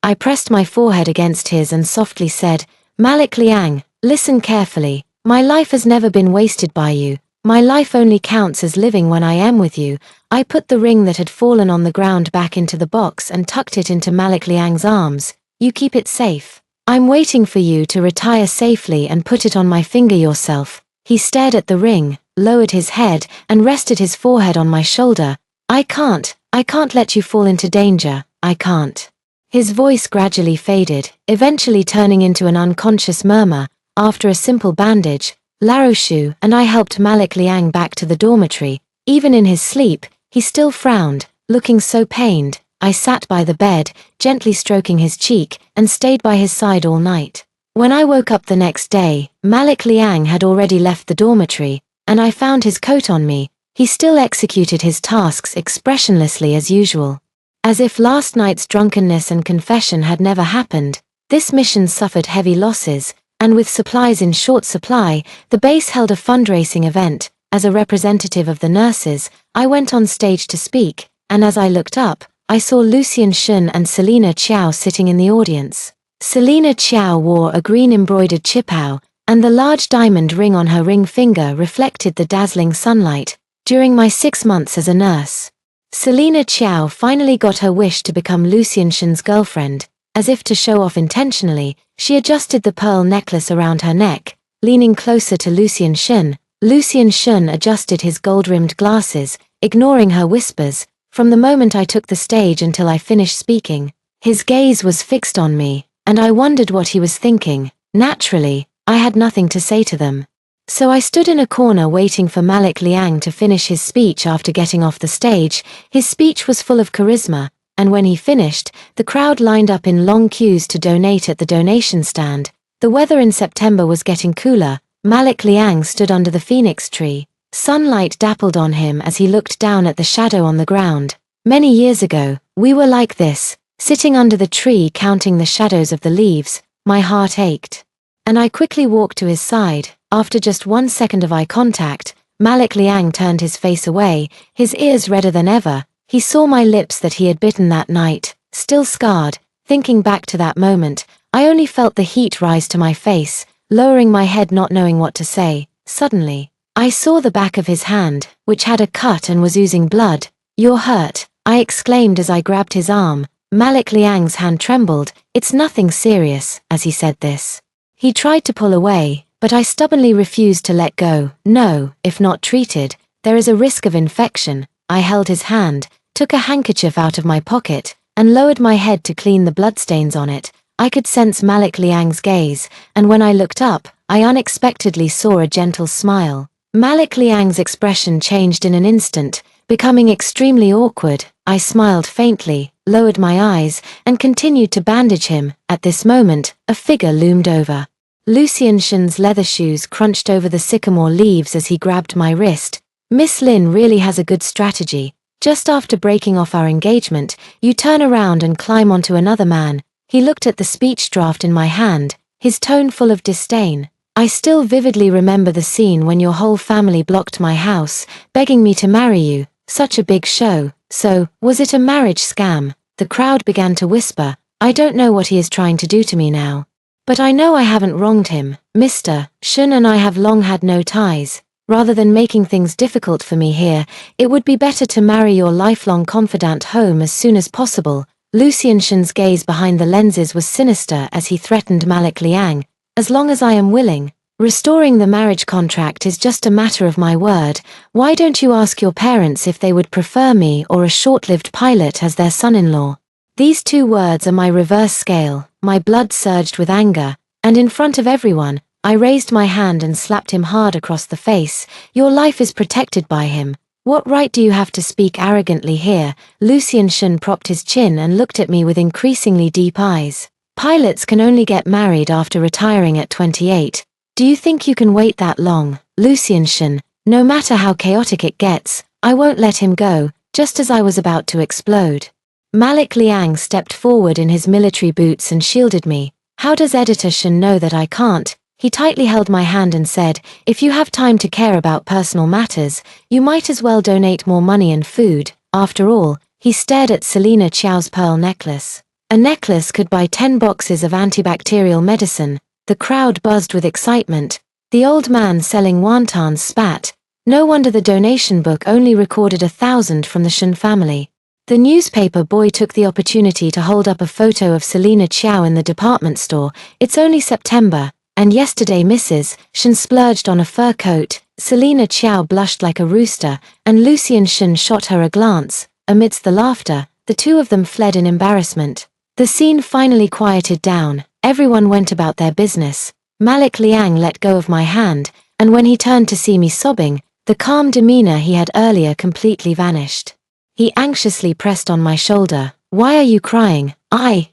I pressed my forehead against his and softly said, "Malik Liang, listen carefully. My life has never been wasted by you. My life only counts as living when I am with you." I put the ring that had fallen on the ground back into the box and tucked it into Malik Liang's arms. "You keep it safe. I'm waiting for you to retire safely and put it on my finger yourself." He stared at the ring, lowered his head, and rested his forehead on my shoulder. I can't let you fall into danger. I can't." His voice gradually faded, eventually turning into an unconscious murmur. After a simple bandage, Laroshu and I helped Malik Liang back to the dormitory. Even in his sleep, he still frowned, looking so pained. I sat by the bed, gently stroking his cheek, and stayed by his side all night. When I woke up the next day, Malik Liang had already left the dormitory, and I found his coat on me. He still executed his tasks expressionlessly as usual. As if last night's drunkenness and confession had never happened. This mission suffered heavy losses, and with supplies in short supply, the base held a fundraising event. As a representative of the nurses, I went on stage to speak, and as I looked up, I saw Lucian Shun and Selina Chiao sitting in the audience. Selina Chiao wore a green embroidered chipao, and the large diamond ring on her ring finger reflected the dazzling sunlight. During my 6 months as a nurse, Selina Chiao finally got her wish to become Lucian Shun's girlfriend. As if to show off intentionally, she adjusted the pearl necklace around her neck, leaning closer to Lucian Shun. Lucian Shun adjusted his gold-rimmed glasses, ignoring her whispers. From the moment I took the stage until I finished speaking, his gaze was fixed on me, and I wondered what he was thinking. Naturally, I had nothing to say to them. So I stood in a corner waiting for Malik Liang to finish his speech after getting off the stage. His speech was full of charisma, and when he finished, the crowd lined up in long queues to donate at the donation stand. The weather in September was getting cooler. Malik Liang stood under the phoenix tree. Sunlight dappled on him as he looked down at the shadow on the ground. Many years ago, we were like this, sitting under the tree counting the shadows of the leaves. My heart ached. And I quickly walked to his side. After just 1 second of eye contact, Malik Liang turned his face away, his ears redder than ever. He saw my lips that he had bitten that night, still scarred. Thinking back to that moment, I only felt the heat rise to my face, lowering my head not knowing what to say. Suddenly, I saw the back of his hand, which had a cut and was oozing blood. "You're hurt," I exclaimed as I grabbed his arm. Malik Liang's hand trembled. "It's nothing serious," as he said this. He tried to pull away, but I stubbornly refused to let go. "No, if not treated, there is a risk of infection." I held his hand, took a handkerchief out of my pocket, and lowered my head to clean the bloodstains on it. I could sense Malik Liang's gaze, and when I looked up, I unexpectedly saw a gentle smile. Malik Liang's expression changed in an instant, becoming extremely awkward. I smiled faintly, lowered my eyes, and continued to bandage him. At this moment, a figure loomed over. Lucian Shun's leather shoes crunched over the sycamore leaves as he grabbed my wrist. "Miss Lin really has a good strategy. Just after breaking off our engagement, you turn around and climb onto another man." He looked at the speech draft in my hand, his tone full of disdain. "I still vividly remember the scene when your whole family blocked my house, begging me to marry you. Such a big show. So, was it a marriage scam?" The crowd began to whisper. "I don't know what he is trying to do to me now. But I know I haven't wronged him. Mr. Shun and I have long had no ties. Rather than making things difficult for me here, it would be better to marry your lifelong confidant home as soon as possible." Lucian Shun's gaze behind the lenses was sinister as he threatened Malik Liang. "As long as I am willing. Restoring the marriage contract is just a matter of my word. Why don't you ask your parents if they would prefer me or a short-lived pilot as their son-in-law?" These 2 words are my reverse scale. My blood surged with anger, and in front of everyone, I raised my hand and slapped him hard across the face. "Your life is protected by him. What right do you have to speak arrogantly here?" Lucian Shun propped his chin and looked at me with increasingly deep eyes. "Pilots can only get married after retiring at 28. Do you think you can wait that long?" "Lucian Shun, no matter how chaotic it gets, I won't let him go." Just as I was about to explode, Malik Liang stepped forward in his military boots and shielded me. How does Editor Shen know that I can't? He tightly held my hand and said, if you have time to care about personal matters, you might as well donate more money and food. After all, he stared at Selina Qiao's pearl necklace. A necklace could buy 10 boxes of antibacterial medicine. The crowd buzzed with excitement. The old man selling wontons spat. No wonder the donation book only recorded 1,000 from the Shen family. The newspaper boy took the opportunity to hold up a photo of Selina Qiao in the department store. It's only September, and yesterday Mrs. Shen splurged on a fur coat. Selina Qiao blushed like a rooster, and Lucian Shen shot her a glance. Amidst the laughter, the two of them fled in embarrassment. The scene finally quieted down. Everyone went about their business. Malik Liang let go of my hand, and when he turned to see me sobbing, the calm demeanor he had earlier completely vanished. He anxiously pressed on my shoulder. Why are you crying?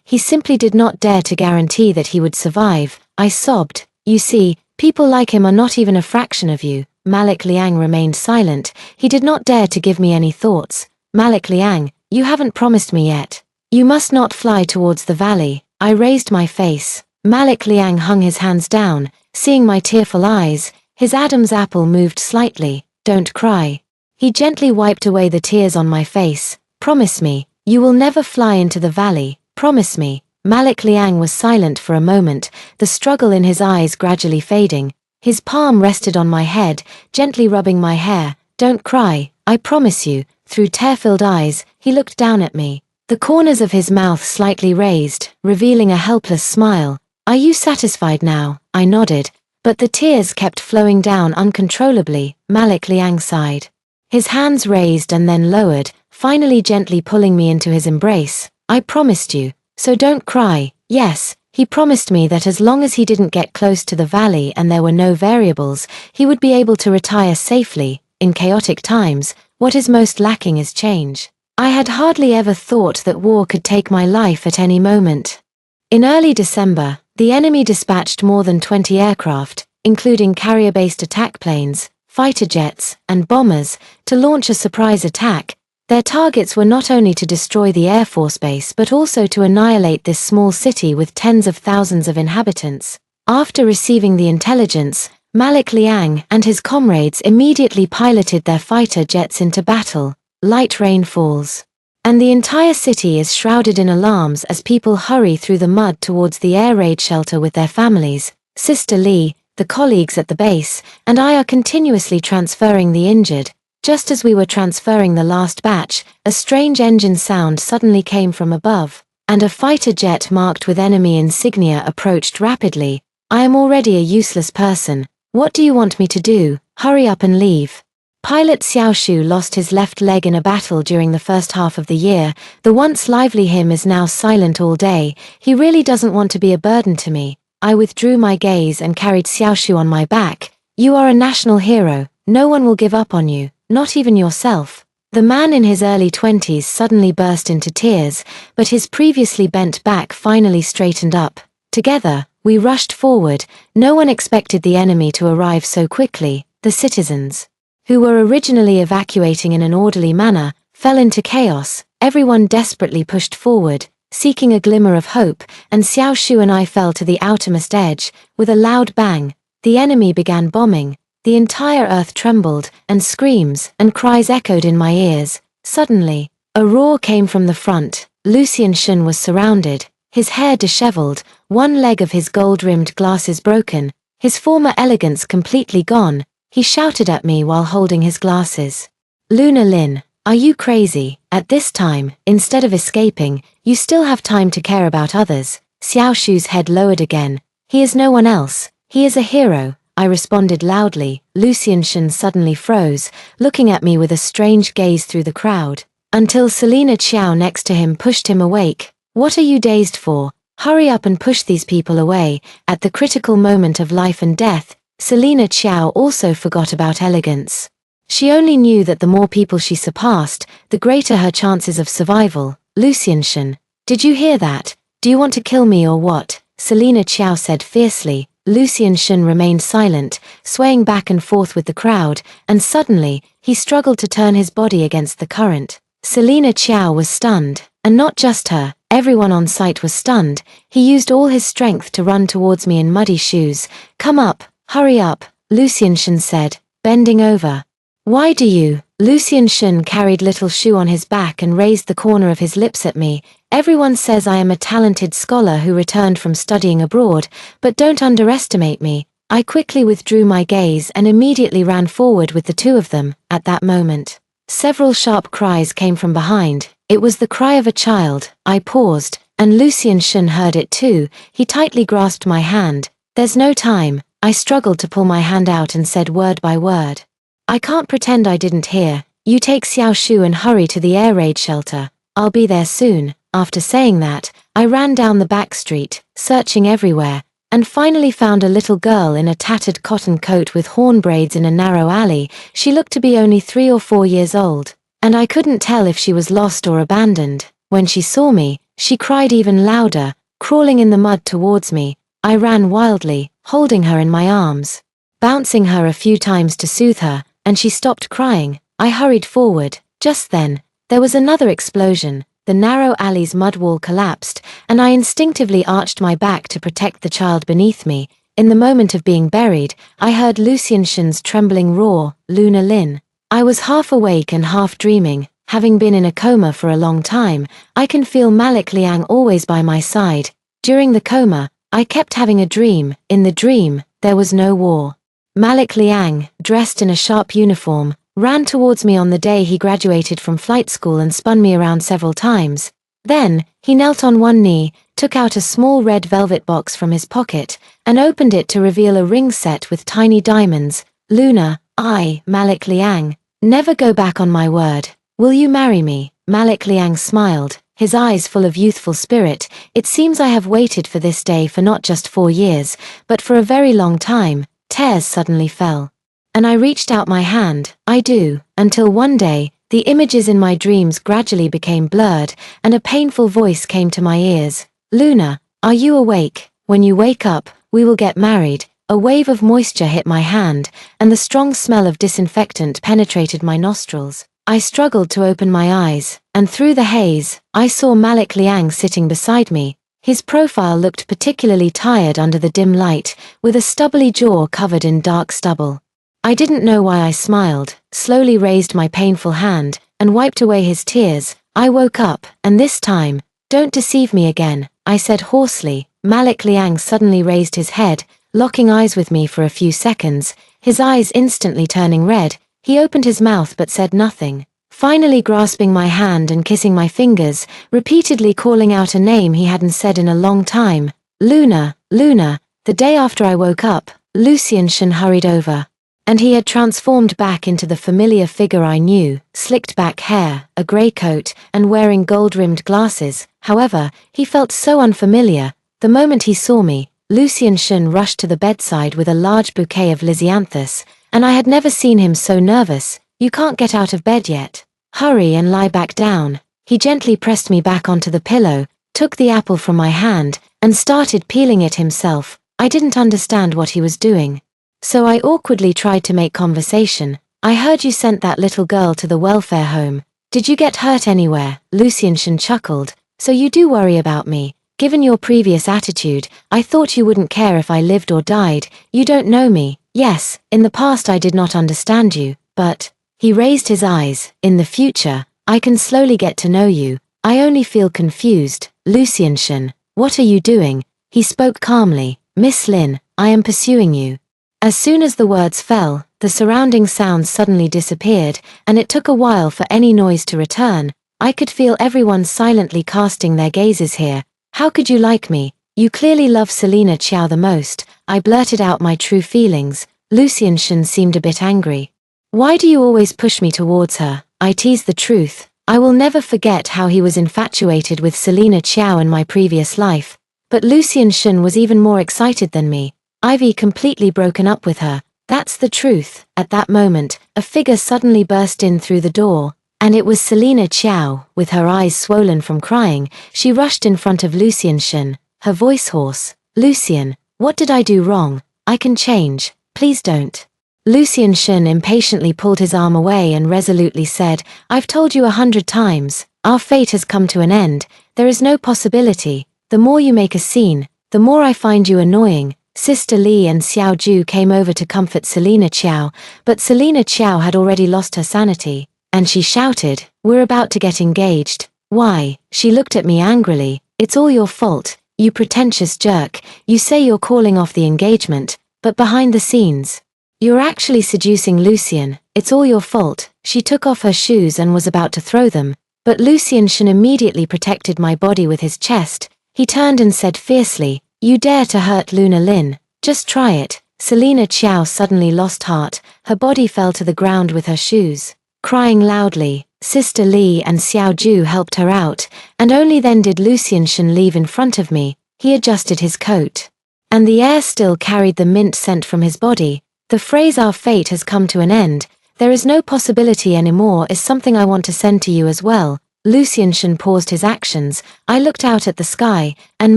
He simply did not dare to guarantee that he would survive. I sobbed. You see, people like him are not even a fraction of you. Malik Liang remained silent. He did not dare to give me any thoughts. Malik Liang, you haven't promised me yet. You must not fly towards the valley. I raised my face. Malik Liang hung his hands down. Seeing my tearful eyes, his Adam's apple moved slightly. Don't cry. He gently wiped away the tears on my face. Promise me, you will never fly into the valley. Promise me. Malik Liang was silent for a moment, the struggle in his eyes gradually fading. His palm rested on my head, gently rubbing my hair. Don't cry, I promise you. Through tear-filled eyes, he looked down at me. The corners of his mouth slightly raised, revealing a helpless smile. Are you satisfied now? I nodded, but the tears kept flowing down uncontrollably. Malik Liang sighed. His hands raised and then lowered, finally gently pulling me into his embrace. I promised you, so don't cry. Yes, he promised me that as long as he didn't get close to the valley and there were no variables, he would be able to retire safely. In chaotic times, what is most lacking is change. I had hardly ever thought that war could take my life at any moment. In early December, the enemy dispatched more than 20 aircraft, including carrier-based attack planes, fighter jets, and bombers, to launch a surprise attack. Their targets were not only to destroy the Air Force base but also to annihilate this small city with tens of thousands of inhabitants. After receiving the intelligence, Malik Liang and his comrades immediately piloted their fighter jets into battle. Light rain falls, and the entire city is shrouded in alarms as people hurry through the mud towards the air raid shelter with their families. Sister Lee, the colleagues at the base, and I are continuously transferring the injured. Just as we were transferring the last batch, a strange engine sound suddenly came from above, and a fighter jet marked with enemy insignia approached rapidly. I am already a useless person. What do you want me to do? Hurry up and leave. Pilot Xiaoshu lost his left leg in a battle during the first half of the year. The once lively him is now silent all day. He really doesn't want to be a burden to me. I withdrew my gaze and carried Xiaoshu on my back. You are a national hero. No one will give up on you, not even yourself. The man in his early 20s suddenly burst into tears, but his previously bent back finally straightened up. Together, we rushed forward. No one expected the enemy to arrive so quickly. The citizens, who were originally evacuating in an orderly manner, fell into chaos. Everyone desperately pushed forward, seeking a glimmer of hope, and Xiaoshu and I fell to the outermost edge. With a loud bang, the enemy began bombing. The entire earth trembled, and screams and cries echoed in my ears. Suddenly, a roar came from the front. Lucian Shen was surrounded, his hair disheveled, one leg of his gold-rimmed glasses broken, his former elegance completely gone. He shouted at me while holding his glasses. Luna Lin, are you crazy? At this time, instead of escaping, you still have time to care about others. Xiaoshu's head lowered again. He is no one else. He is a hero, I responded loudly. Lucian Shen suddenly froze, looking at me with a strange gaze through the crowd, until Selina Qiao next to him pushed him awake. What are you dazed for? Hurry up and push these people away. At the critical moment of life and death, Selina Qiao also forgot about elegance. She only knew that the more people she surpassed, the greater her chances of survival. Lucian Shen, did you hear that? Do you want to kill me or what? Selina Qiao said fiercely. Lucian Shen remained silent, swaying back and forth with the crowd, and suddenly, he struggled to turn his body against the current. Selina Qiao was stunned. And not just her, everyone on site was stunned. He used all his strength to run towards me in muddy shoes. "Come up, hurry up," Lucien Shen said, bending over. "Why do you?" Lucien Shen carried little Shu on his back and raised the corner of his lips at me. "Everyone says I am a talented scholar who returned from studying abroad, but don't underestimate me." I quickly withdrew my gaze and immediately ran forward with the two of them. At that moment, several sharp cries came from behind. It was the cry of a child. I paused, and Lucien Shen heard it too. He tightly grasped my hand. "There's no time." I struggled to pull my hand out and said word by word, "I can't pretend I didn't hear. You take Xiao Shu and hurry to the air raid shelter. I'll be there soon." After saying that, I ran down the back street, searching everywhere, and finally found a little girl in a tattered cotton coat with horn braids in a narrow alley. She looked to be only 3 or 4 years old, and I couldn't tell if she was lost or abandoned. When she saw me, she cried even louder, crawling in the mud towards me. I ran wildly, holding her in my arms, bouncing her a few times to soothe her, and she stopped crying. I hurried forward. Just then, there was another explosion. The narrow alley's mud wall collapsed, and I instinctively arched my back to protect the child beneath me. In the moment of being buried, I heard Lucien Shen's trembling roar, "Luna Lin." I was half awake and half dreaming. Having been in a coma for a long time, I can feel Malik Liang always by my side. During the coma, I kept having a dream. In the dream, there was no war. Malik Liang, dressed in a sharp uniform, ran towards me on the day he graduated from flight school and spun me around several times. Then, he knelt on one knee, took out a small red velvet box from his pocket, and opened it to reveal a ring set with tiny diamonds. "Luna, I, Malik Liang, never go back on my word. Will you marry me?" Malik Liang smiled, his eyes full of youthful spirit. "It seems I have waited for this day for not just 4 years, but for a very long time." Tears suddenly fell, and I reached out my hand. "I do," until one day, the images in my dreams gradually became blurred, and a painful voice came to my ears. "Luna, are you awake? When you wake up, we will get married." A wave of moisture hit my hand, and the strong smell of disinfectant penetrated my nostrils. I struggled to open my eyes, and through the haze, I saw Malik Liang sitting beside me. His profile looked particularly tired under the dim light, with a stubbly jaw covered in dark stubble. I didn't know why I smiled, slowly raised my painful hand, and wiped away his tears. I woke up, and this time, "Don't deceive me again," I said hoarsely. Malik Liang suddenly raised his head, locking eyes with me for a few seconds, his eyes instantly turning red. He opened his mouth but said nothing. Finally grasping my hand and kissing my fingers, repeatedly calling out a name he hadn't said in a long time. "Luna, Luna." The day after I woke up, Lucien Shen hurried over, and he had transformed back into the familiar figure I knew, slicked back hair, a grey coat, and wearing gold-rimmed glasses. However, he felt so unfamiliar. The moment he saw me, Lucien Shen rushed to the bedside with a large bouquet of lisianthus, and I had never seen him so nervous. "You can't get out of bed yet. Hurry and lie back down." He gently pressed me back onto the pillow, took the apple from my hand, and started peeling it himself. I didn't understand what he was doing, so I awkwardly tried to make conversation. "I heard you sent that little girl to the welfare home. Did you get hurt anywhere?" Lucien Shen chuckled. "So you do worry about me. Given your previous attitude, I thought you wouldn't care if I lived or died. You don't know me." "Yes, in the past I did not understand you, but..." He raised his eyes. "In the future, I can slowly get to know you. I only feel confused." "Lucien Shen, what are you doing?" He spoke calmly. "Miss Lin, I am pursuing you." As soon as the words fell, the surrounding sounds suddenly disappeared, and it took a while for any noise to return. I could feel everyone silently casting their gazes here. "How could you like me? You clearly love Selina Qiao the most." I blurted out my true feelings. Lucien Shen seemed a bit angry. "Why do you always push me towards her?" I teased the truth. I will never forget how he was infatuated with Selina Qiao in my previous life. But Lucien Shen was even more excited than me. Ivy completely broken up with her. That's the truth. At that moment, a figure suddenly burst in through the door, and it was Selina Qiao. With her eyes swollen from crying, she rushed in front of Lucien Shen, her voice hoarse. "Lucien, what did I do wrong? I can change. Please don't." Lucien Shen impatiently pulled his arm away and resolutely said, "I've told you 100 times. Our fate has come to an end. There is no possibility. The more you make a scene, the more I find you annoying. Sister Li and Xiao Ju came over to comfort Selina Qiao, but Selina Qiao had already lost her sanity, and she shouted, "We're about to get engaged." "Why?" She looked at me angrily. "It's all your fault, you pretentious jerk. You say you're calling off the engagement, but behind the scenes, you're actually seducing Lucian. It's all your fault." She took off her shoes and was about to throw them, but Lucian Shen immediately protected my body with his chest. He turned and said fiercely, "You dare to hurt Luna Lin? Just try it." Selina Qiao suddenly lost heart. Her body fell to the ground with her shoes, crying loudly. Sister Li and Xiao Ju helped her out, and only then did Lucian Shen leave in front of me. He adjusted his coat, and the air still carried the mint scent from his body. The phrase "our fate has come to an end, there is no possibility anymore" is something I want to send to you as well. Lucian Shen paused his actions. I looked out at the sky, and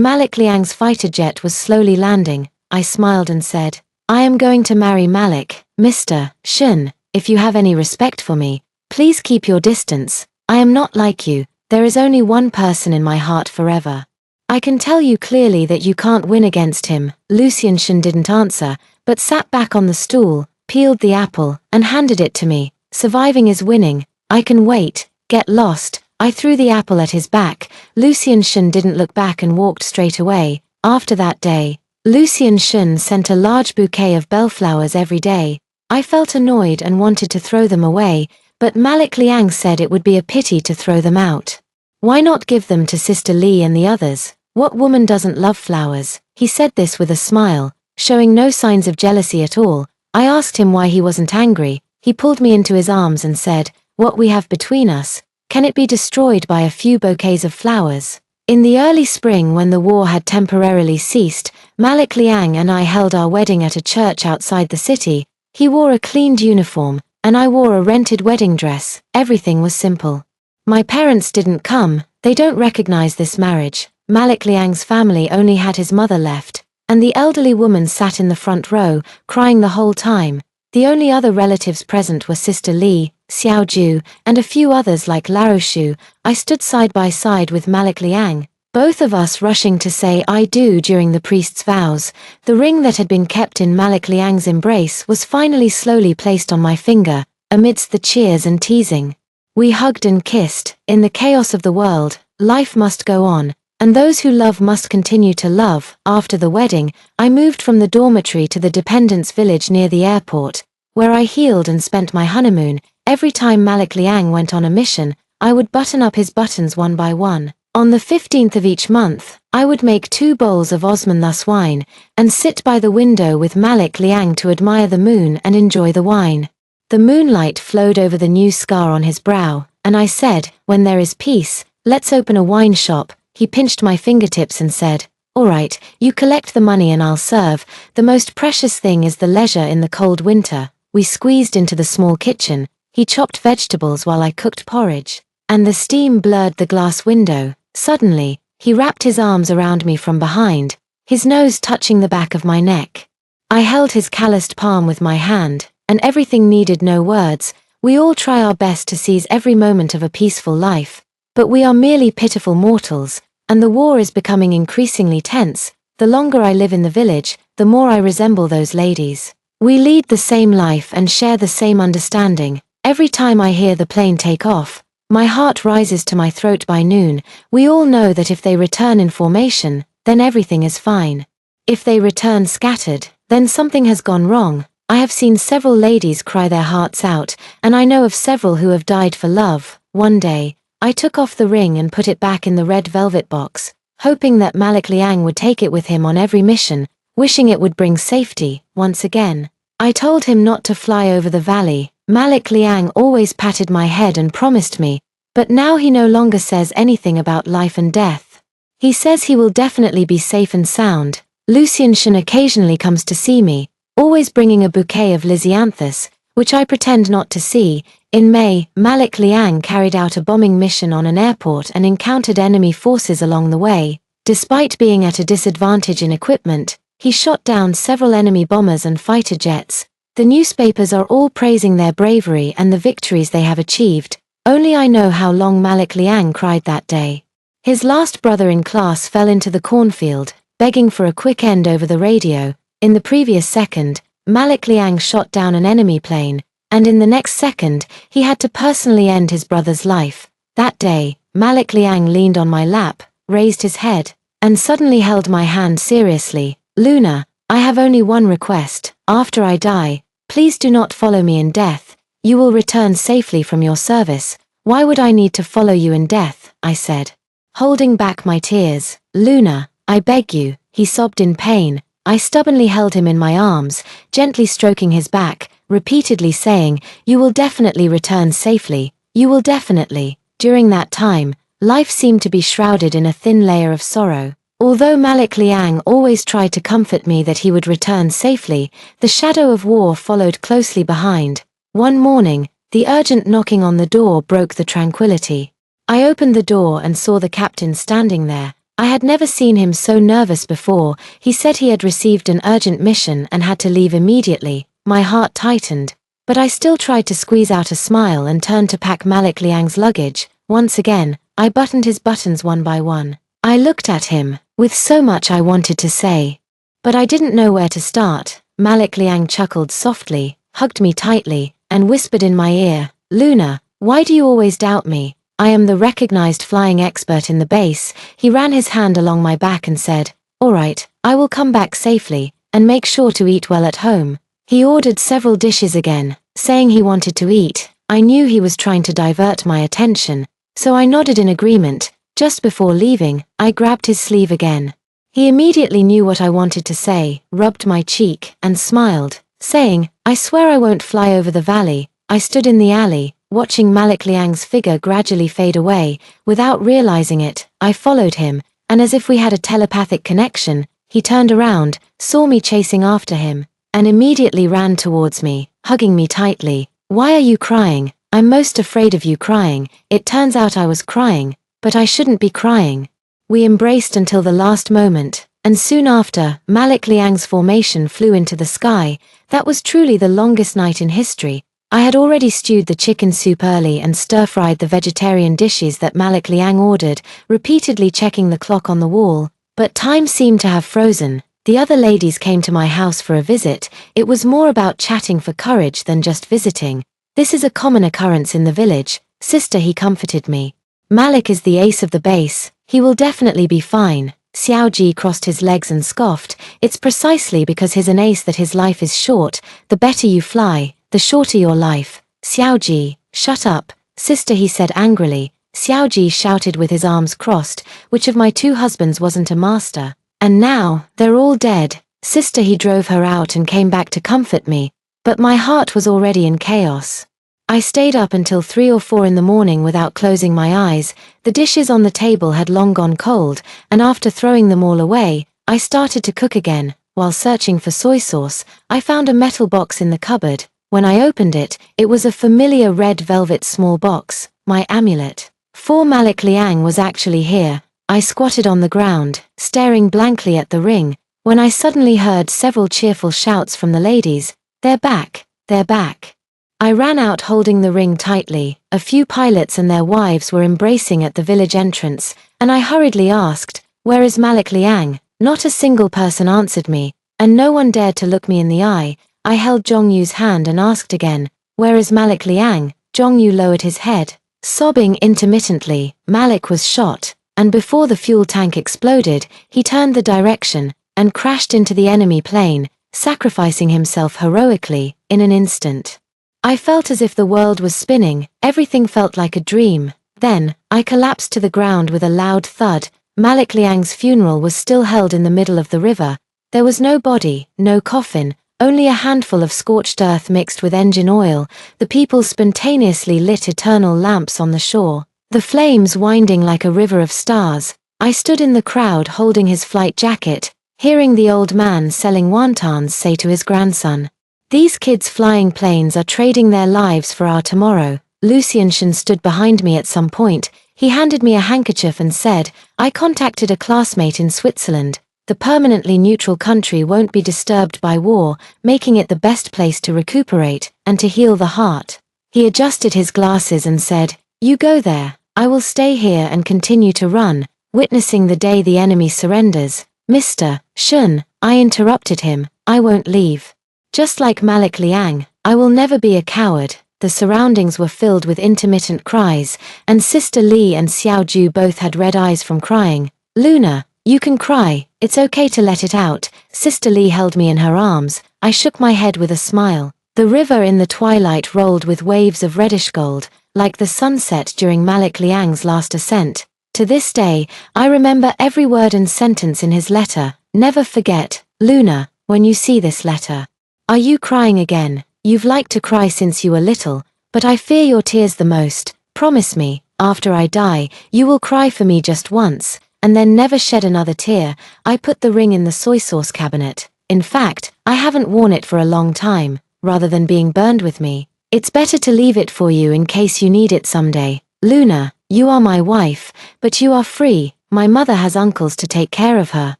Malik Liang's fighter jet was slowly landing. I smiled and said, "I am going to marry Malik. Mr. Shen, if you have any respect for me, please keep your distance. I am not like you. There is only one person in my heart forever. I can tell you clearly that you can't win against him." Lucian Shen didn't answer, but sat back on the stool, peeled the apple, and handed it to me. "Surviving is winning. I can wait. Get lost." I threw the apple at his back. Lucian Shen didn't look back and walked straight away. After that day, Lucian Shen sent a large bouquet of bellflowers every day. I felt annoyed and wanted to throw them away, but Malik Liang said it would be a pity to throw them out. Why not give them to Sister Li and the others? What woman doesn't love flowers? He said this with a smile, showing no signs of jealousy at all. I asked him why he wasn't angry. He pulled me into his arms and said, "What we have between us, can it be destroyed by a few bouquets of flowers?" In the early spring, when the war had temporarily ceased, Malik Liang and I held our wedding at a church outside the city. He wore a cleaned uniform, and I wore a rented wedding dress. Everything was simple. My parents didn't come. They don't recognize this marriage. Malik Liang's family only had his mother left, and the elderly woman sat in the front row, crying the whole time. The only other relatives present were Sister Li, Xiao Ju, and a few others like Laroshu. I stood side by side with Malik Liang, both of us rushing to say "I do" during the priest's vows. The ring that had been kept in Malik Liang's embrace was finally slowly placed on my finger, amidst the cheers and teasing. We hugged and kissed. In the chaos of the world, life must go on, and those who love must continue to love. After the wedding, I moved from the dormitory to the dependents' village near the airport, where I healed and spent my honeymoon. Every time Malik Liang went on a mission, I would button up his buttons one by one. On the 15th of each month, I would make 2 bowls of Osman thus wine, and sit by the window with Malik Liang to admire the moon and enjoy the wine. The moonlight flowed over the new scar on his brow, and I said, "When there is peace, let's open a wine shop." He pinched my fingertips and said, "All right, you collect the money and I'll serve. The most precious thing is the leisure in the cold winter." We squeezed into the small kitchen. He chopped vegetables while I cooked porridge, and the steam blurred the glass window. Suddenly, he wrapped his arms around me from behind, his nose touching the back of my neck. I held his calloused palm with my hand, and everything needed no words. We all try our best to seize every moment of a peaceful life, but we are merely pitiful mortals, and the war is becoming increasingly tense. The longer I live in the village, the more I resemble those ladies. We lead the same life and share the same understanding. Every time I hear the plane take off, my heart rises to my throat. By noon, we all know that if they return in formation, then everything is fine. If they return scattered, then something has gone wrong. I have seen several ladies cry their hearts out, and I know of several who have died for love. One day, I took off the ring and put it back in the red velvet box, hoping that Malik Liang would take it with him on every mission, wishing it would bring safety. Once again, I told him not to fly over the valley. Malik Liang always patted my head and promised me, but now he no longer says anything about life and death. He says he will definitely be safe and sound. Lucian Shen occasionally comes to see me, always bringing a bouquet of lisianthus, which I pretend not to see. In May, Malik Liang carried out a bombing mission on an airport and encountered enemy forces along the way. Despite being at a disadvantage in equipment, he shot down several enemy bombers and fighter jets. The newspapers are all praising their bravery and the victories they have achieved. Only I know how long Malik Liang cried that day. His last brother in class fell into the cornfield, begging for a quick end over the radio. In the previous second, Malik Liang shot down an enemy plane, and in the next second, he had to personally end his brother's life. That day, Malik Liang leaned on my lap, raised his head, and suddenly held my hand seriously. Luna, I have only one request. After I die, please do not follow me in death. You will return safely from your service. Why would I need to follow you in death? I said, holding back my tears. Luna, I beg you, he sobbed in pain. I stubbornly held him in my arms, gently stroking his back, repeatedly saying, you will definitely return safely. You will definitely. During that time, life seemed to be shrouded in a thin layer of sorrow. Although Malik Liang always tried to comfort me that he would return safely, the shadow of war followed closely behind. One morning, the urgent knocking on the door broke the tranquility. I opened the door and saw the captain standing there. I had never seen him so nervous before. He said he had received an urgent mission and had to leave immediately. My heart tightened, but I still tried to squeeze out a smile and turned to pack Malik Liang's luggage. Once again, I buttoned his buttons one by one. I looked at him, with so much I wanted to say, but I didn't know where to start. Malik Liang chuckled softly, hugged me tightly, and whispered in my ear, Luna, why do you always doubt me? I am the recognized flying expert in the base. He ran his hand along my back and said, all right, I will come back safely, and make sure to eat well at home. He ordered several dishes again, saying he wanted to eat. I knew he was trying to divert my attention, so I nodded in agreement. Just before leaving, I grabbed his sleeve again. He immediately knew what I wanted to say, rubbed my cheek, and smiled, saying, I swear I won't fly over the valley. I stood in the alley, watching Malik Liang's figure gradually fade away. Without realizing it, I followed him, and as if we had a telepathic connection, he turned around, saw me chasing after him, and immediately ran towards me, hugging me tightly. Why are you crying? I'm most afraid of you crying. It turns out I was crying, but I shouldn't be crying. We embraced until the last moment, and soon after, Malik Liang's formation flew into the sky. That was truly the longest night in history. I had already stewed the chicken soup early and stir-fried the vegetarian dishes that Malik Liang ordered, repeatedly checking the clock on the wall, but time seemed to have frozen. The other ladies came to my house for a visit. It was more about chatting for courage than just visiting. This is a common occurrence in the village. Sister, he comforted me. Malik is the ace of the base. He will definitely be fine. Xiao Ji crossed his legs and scoffed. It's precisely because he's an ace that his life is short. The better you fly, the shorter your life. Xiao Ji, shut up, sister, he said angrily. Xiao Ji shouted with his arms crossed, which of my two husbands wasn't a master? And now, they're all dead. Sister, he drove her out and came back to comfort me, but my heart was already in chaos. I stayed up until 3 or 4 in the morning without closing my eyes. The dishes on the table had long gone cold, and after throwing them all away, I started to cook again. While searching for soy sauce, I found a metal box in the cupboard. When I opened it, it was a familiar red velvet small box, my amulet. For Malik Liang was actually here. I squatted on the ground, staring blankly at the ring, when I suddenly heard several cheerful shouts from the ladies. They're back, they're back. I ran out holding the ring tightly. A few pilots and their wives were embracing at the village entrance, and I hurriedly asked, where is Malik Liang? Not a single person answered me, and no one dared to look me in the eye. I held Zhongyu's hand and asked again, where is Malik Liang? Zhongyu lowered his head, sobbing intermittently. Malik was shot, and before the fuel tank exploded, he turned the direction, and crashed into the enemy plane, sacrificing himself heroically, in an instant. I felt as if the world was spinning. Everything felt like a dream. Then, I collapsed to the ground with a loud thud. Malik Liang's funeral was still held in the middle of the river. There was no body, no coffin, only a handful of scorched earth mixed with engine oil. The people spontaneously lit eternal lamps on the shore, the flames winding like a river of stars. I stood in the crowd holding his flight jacket, hearing the old man selling wontons say to his grandson, these kids flying planes are trading their lives for our tomorrow. Lucien Shen stood behind me at some point. He handed me a handkerchief and said, I contacted a classmate in Switzerland. The permanently neutral country won't be disturbed by war, making it the best place to recuperate and to heal the heart. He adjusted his glasses and said, You go there, I will stay here and continue to run, witnessing the day the enemy surrenders. Mr. Shun, I interrupted him, I won't leave. Just like Malik Liang, I will never be a coward. The surroundings were filled with intermittent cries, and Sister Li and Xiao Ju both had red eyes from crying. Luna, you can cry, it's okay to let it out. Sister Li held me in her arms. I shook my head with a smile. The river in the twilight rolled with waves of reddish gold, like the sunset during Malik Liang's last ascent. To this day, I remember every word and sentence in his letter. Never forget, Luna, when you see this letter. Are you crying again? You've liked to cry since you were little, but I fear your tears the most. Promise me, after I die, you will cry for me just once, and then never shed another tear. I put the ring in the soy sauce cabinet. In fact, I haven't worn it for a long time. Rather than being burned with me, it's better to leave it for you in case you need it someday. Luna, you are my wife, but you are free. My mother has uncles to take care of her.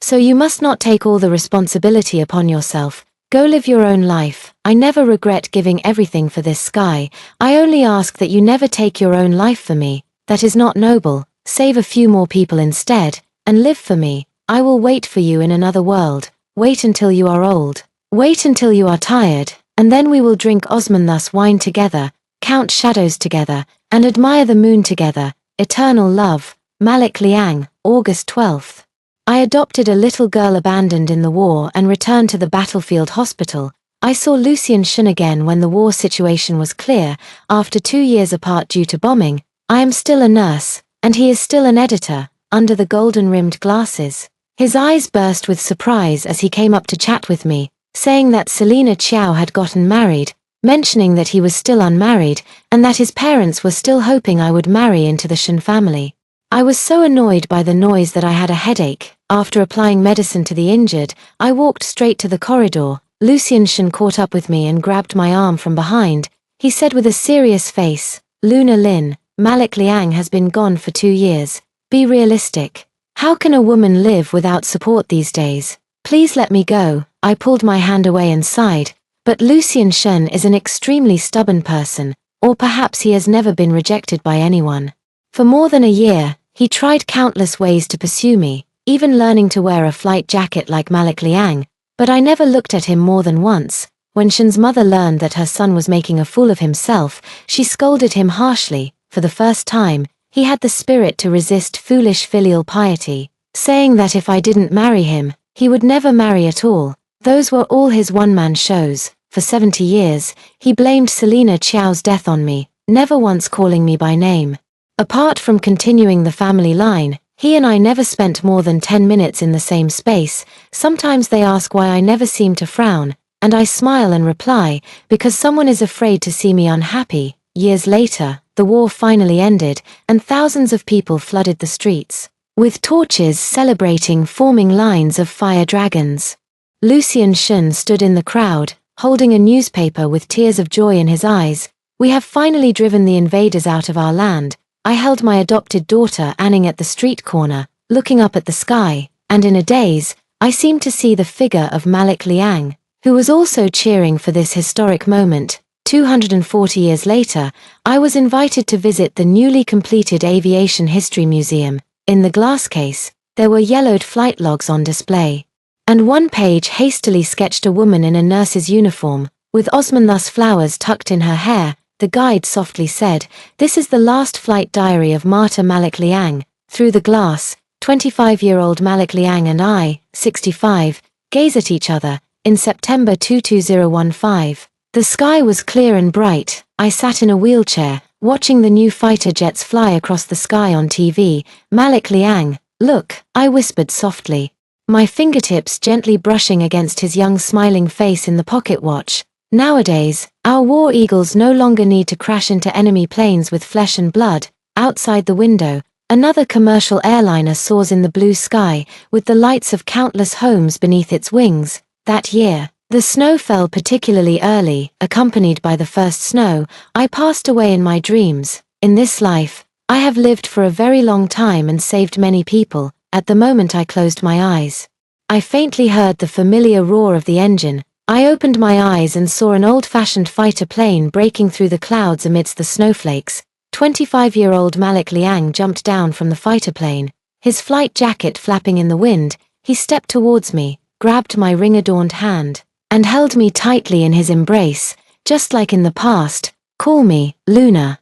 So you must not take all the responsibility upon yourself. Go live your own life. I never regret giving everything for this sky. I only ask that you never take your own life for me. That is not noble. Save a few more people instead, and live for me. I will wait for you in another world. Wait until you are old. Wait until you are tired, and then we will drink Osmanthus wine together, count shadows together, and admire the moon together. Eternal love. Malik Liang, August 12th. I adopted a little girl abandoned in the war and returned to the battlefield hospital. I saw Lucian Shun again when the war situation was clear, after 2 years apart due to bombing. I am still a nurse, and he is still an editor, under the golden-rimmed glasses. His eyes burst with surprise as he came up to chat with me, saying that Selina Chiao had gotten married, mentioning that he was still unmarried, and that his parents were still hoping I would marry into the Shun family. I was so annoyed by the noise that I had a headache. After applying medicine to the injured, I walked straight to the corridor. Lucian Shun caught up with me and grabbed my arm from behind. He said with a serious face, Luna Lin, Malik Liang has been gone for 2 years. Be realistic. How can a woman live without support these days? Please let me go. I pulled my hand away and sighed. But Lucian Shun is an extremely stubborn person, or perhaps he has never been rejected by anyone. For more than a year, he tried countless ways to pursue me, even learning to wear a flight jacket like Malik Liang, but I never looked at him more than once. When Shun's mother learned that her son was making a fool of himself, she scolded him harshly. For the first time, he had the spirit to resist foolish filial piety, saying that if I didn't marry him, he would never marry at all. Those were all his one-man shows. For 70 years, he blamed Selina Chiao's death on me, never once calling me by name. Apart from continuing the family line, he and I never spent more than 10 minutes in the same space. Sometimes they ask why I never seem to frown, and I smile and reply, because someone is afraid to see me unhappy. Years later, the war finally ended, and thousands of people flooded the streets, with torches celebrating forming lines of fire dragons. Lucian Shun stood in the crowd, holding a newspaper with tears of joy in his eyes. We have finally driven the invaders out of our land. I held my adopted daughter Anning at the street corner, looking up at the sky, and in a daze, I seemed to see the figure of Malik Liang, who was also cheering for this historic moment. 240 years later, I was invited to visit the newly completed Aviation History Museum. In the glass case, there were yellowed flight logs on display, and one page hastily sketched a woman in a nurse's uniform, with Osmanthus flowers tucked in her hair. The guide softly said, "This is the last flight diary of martyr Malik Liang." Through the glass, 25-year-old Malik Liang and I, 65, gaze at each other. In September 2015, the sky was clear and bright. I sat in a wheelchair, watching the new fighter jets fly across the sky on TV. Malik Liang, look, I whispered softly, my fingertips gently brushing against his young smiling face in the pocket watch. Nowadays, our war eagles no longer need to crash into enemy planes with flesh and blood. Outside the window, another commercial airliner soars in the blue sky, with the lights of countless homes beneath its wings. That year, the snow fell particularly early. Accompanied by the first snow, I passed away in my dreams. In this life, I have lived for a very long time and saved many people. At the moment I closed my eyes, I faintly heard the familiar roar of the engine. I opened my eyes and saw an old-fashioned fighter plane breaking through the clouds amidst the snowflakes. 25-year-old Malik Liang jumped down from the fighter plane, his flight jacket flapping in the wind. He stepped towards me, grabbed my ring-adorned hand, and held me tightly in his embrace, just like in the past. Call me, Luna.